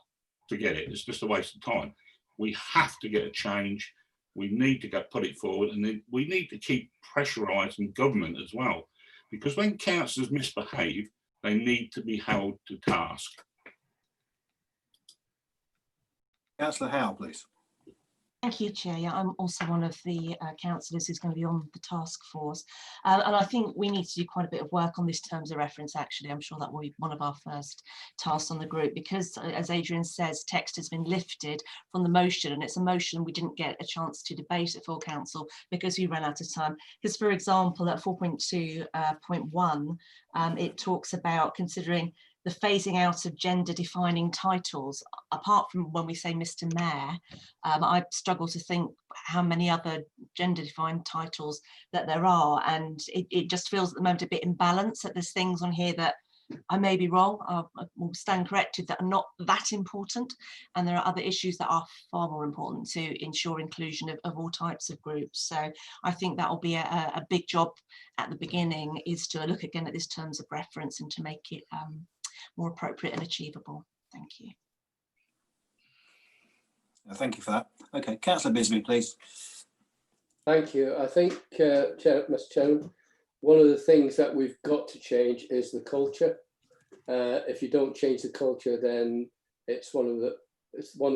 Speaker 7: forget it. It's just a waste of time. We have to get a change. We need to put it forward, and then we need to keep pressurising government as well, because when councillors misbehave, they need to be held to task.
Speaker 2: Councillor Howe, please.
Speaker 8: Thank you, Chair. Yeah, I'm also one of the councillors who's going to be on the task force. And I think we need to do quite a bit of work on this terms of reference, actually. I'm sure that will be one of our first tasks on the group, because, as Adrian says, text has been lifted from the motion, and it's a motion we didn't get a chance to debate at full council because we ran out of time. Because, for example, at 4.2.1, it talks about considering the phasing out of gender defining titles. Apart from when we say Mr. Mayor, I struggle to think how many other gender defined titles that there are. And it just feels at the moment a bit imbalanced, that there's things on here that I may be wrong, I will stand corrected, that are not that important. And there are other issues that are far more important to ensure inclusion of all types of groups. So I think that will be a big job at the beginning, is to look again at this terms of reference and to make it more appropriate and achievable. Thank you.
Speaker 2: Thank you for that. Okay, Councillor Bisbee, please.
Speaker 4: Thank you. I think, Mr. Chairman, one of the things that we've got to change is the culture. If you don't change the culture, then it's one of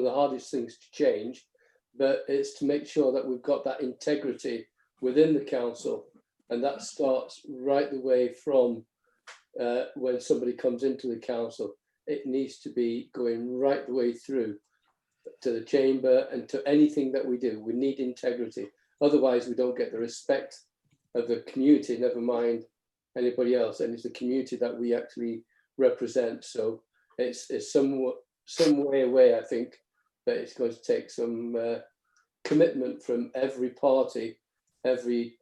Speaker 4: the hardest things to change. But it's to make sure that we've got that integrity within the council, and that starts right the way from when somebody comes into the council. It needs to be going right the way through to the chamber and to anything that we do. We need integrity. Otherwise, we don't get the respect of the community, never mind anybody else. And it's the community that we actually represent. So it's some way away, I think, that it's going to take some commitment from every party, every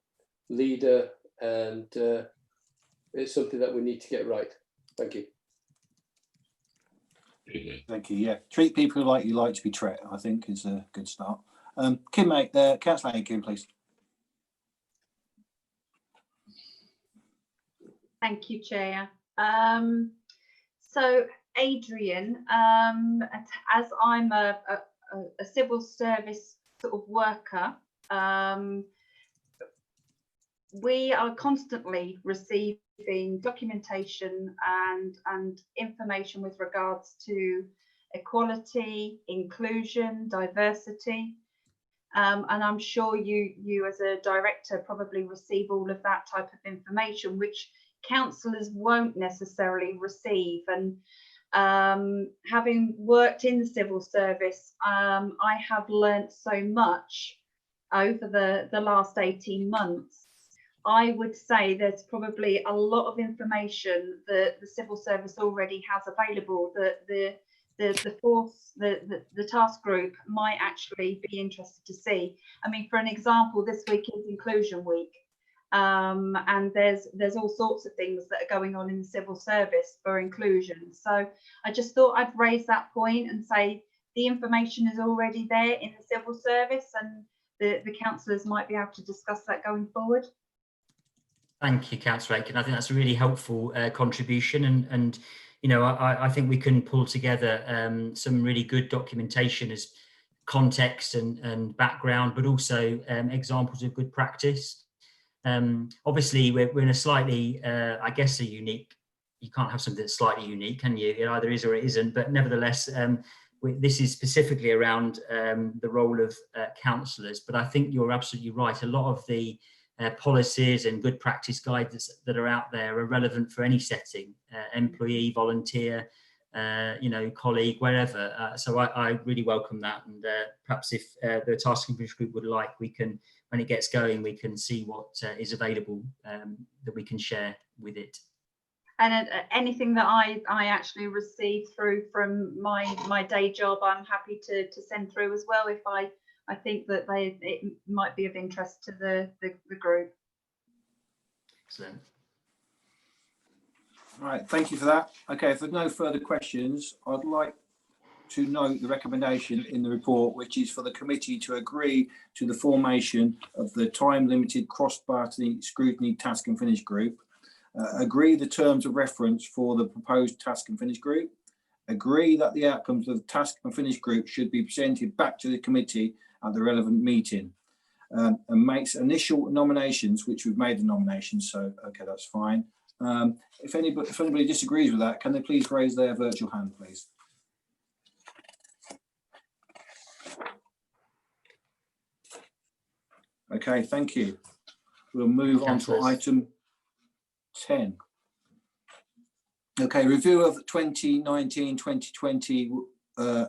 Speaker 4: leader, and it's something that we need to get right. Thank you.
Speaker 2: Thank you. Yeah, treat people like you like to be treated, I think, is a good start. Councillor Aiken, please.
Speaker 3: Thank you, Chair. So, Adrian, as I'm a civil service sort of worker, we are constantly receiving documentation and information with regards to equality, inclusion, diversity, and I'm sure you as a director probably receive all of that type of information, which councillors won't necessarily receive. And having worked in the civil service, I have learnt so much over the last 18 months. I would say there's probably a lot of information that the civil service already has available that the task group might actually be interested to see. I mean, for an example, this week is Inclusion Week, and there's all sorts of things that are going on in the civil service for inclusion. So I just thought I'd raise that point and say the information is already there in the civil service, and the councillors might be able to discuss that going forward.
Speaker 17: Thank you, Councillor Aiken. I think that's a really helpful contribution, and you know, I think we can pull together some really good documentation as context and background, but also examples of good practice. Obviously, we're in a slightly, I guess, a unique. You can't have something that's slightly unique, can you? It either is or it isn't. But nevertheless, this is specifically around the role of councillors, but I think you're absolutely right. A lot of the policies and good practice guides that are out there are relevant for any setting, employee, volunteer, colleague, wherever. So I really welcome that. And perhaps if the tasking force group would like, we can, when it gets going, we can see what is available that we can share with it.
Speaker 3: And anything that I actually receive through from my day job, I'm happy to send through as well if I think that it might be of interest to the group.
Speaker 17: Excellent.
Speaker 2: All right, thank you for that. Okay, if there's no further questions, I'd like to note the recommendation in the report, which is for the committee to agree to the formation of the time-limited cross-party scrutiny task and finish group, agree the terms of reference for the proposed task and finish group, agree that the outcomes of the task and finish group should be presented back to the committee at the relevant meeting, and makes initial nominations, which we've made the nominations, so okay, that's fine. If anybody disagrees with that, can they please raise their virtual hand, please? Okay, thank you. We'll move on to item 10. Okay, review of the 2019-2020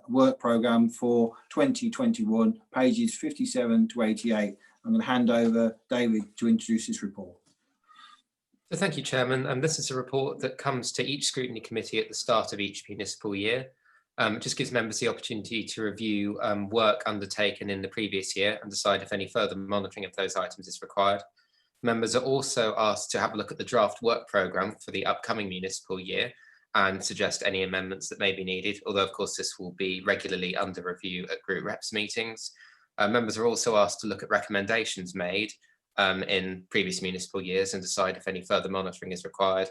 Speaker 2: work programme for 2021, pages 57 to 88. I'm going to hand over David to introduce this report.
Speaker 1: So thank you, Chairman. This is a report that comes to each scrutiny committee at the start of each municipal year. It just gives members the opportunity to review work undertaken in the previous year and decide if any further monitoring of those items is required. Members are also asked to have a look at the draft work programme for the upcoming municipal year and suggest any amendments that may be needed, although of course this will be regularly under review at group reps meetings. Members are also asked to look at recommendations made in previous municipal years and decide if any further monitoring is required.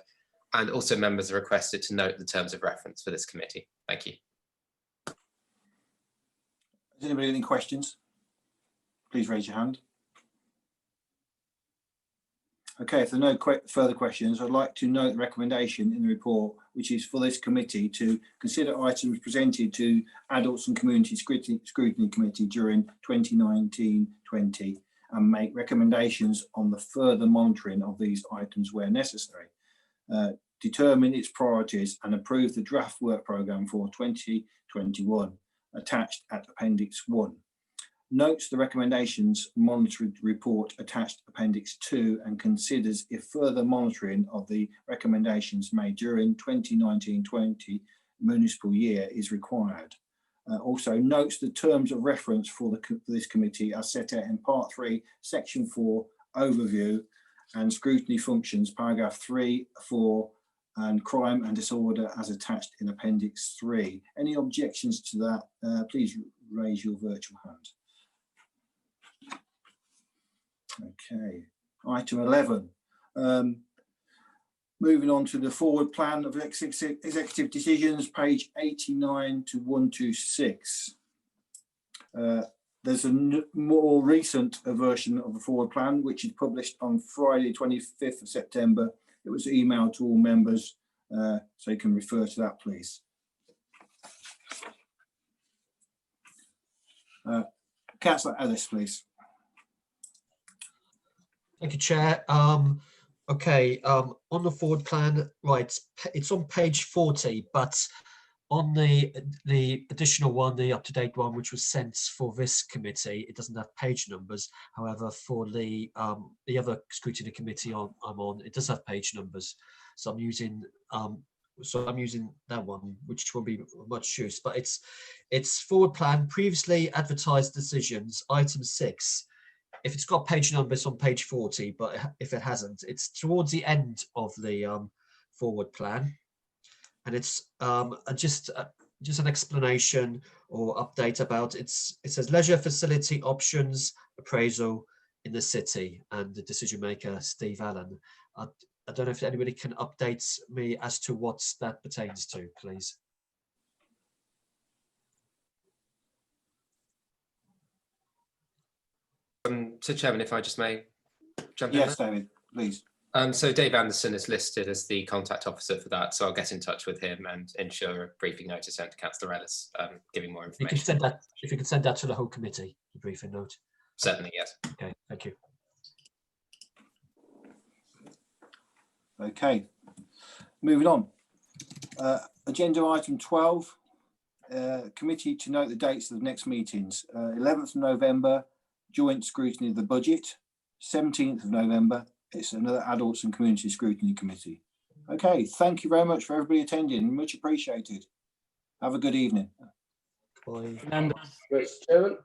Speaker 1: And also members are requested to note the terms of reference for this committee. Thank you.
Speaker 2: Has anybody any questions? Please raise your hand. Okay, if there are no further questions, I'd like to note the recommendation in the report, which is for this committee to consider items presented to Adults and Community Scrutiny Committee during 2019-20 and make recommendations on the further monitoring of these items where necessary. Determine its priorities and approve the draft work programme for 2021 attached at Appendix 1. Notes the recommendations monitoring report attached Appendix 2 and considers if further monitoring of the recommendations made during 2019-20 municipal year is required. Also notes the terms of reference for this committee are set out in Part 3, Section 4, Overview and Scrutiny Functions, Paragraph 3, 4, and Crime and Disorder as attached in Appendix 3. Any objections to that, please raise your virtual hand. Okay, item 11. Moving on to the forward plan of executive decisions, page 89 to 126. There's a more recent version of the forward plan, which is published on Friday, 25th of September. It was emailed to all members, so you can refer to that, please. Councillor Ellis, please.
Speaker 18: Thank you, Chair. On the forward plan, right, it's on page 40, but on the additional one, the up-to-date one, which was sent for this committee, it doesn't have page numbers. However, for the other scrutiny committee I'm on, it does have page numbers. So I'm using that one, which will be much use. But it's forward plan, previously advertised decisions, item 6. If it's got page numbers on page 40, but if it hasn't, it's towards the end of the forward plan, and it's just an explanation or update about it says leisure facility options appraisal in the city, and the decision maker Steve Allen. I don't know if anybody can update me as to what that pertains to, please.
Speaker 1: So Chairman, if I just may jump in.
Speaker 2: Yes, David, please.
Speaker 1: So Dave Anderson is listed as the contact officer for that, so I'll get in touch with him and ensure a briefing notice sent to Councillor Ellis, giving more
Speaker 18: If you
Speaker 1: information.
Speaker 18: could send that, if you could send that to the whole committee, the briefing note.
Speaker 1: Certainly, yes.
Speaker 18: Okay, thank you.
Speaker 2: Okay, moving on. Agenda item 12, committee to note the dates of the next meetings. 11th of November, joint scrutiny of the budget. 17th of November, it's another Adults and Community Scrutiny Committee. Okay, thank you very much for everybody attending. Much appreciated. Have a good evening.
Speaker 18: Bye.
Speaker 4: Mr. Chairman.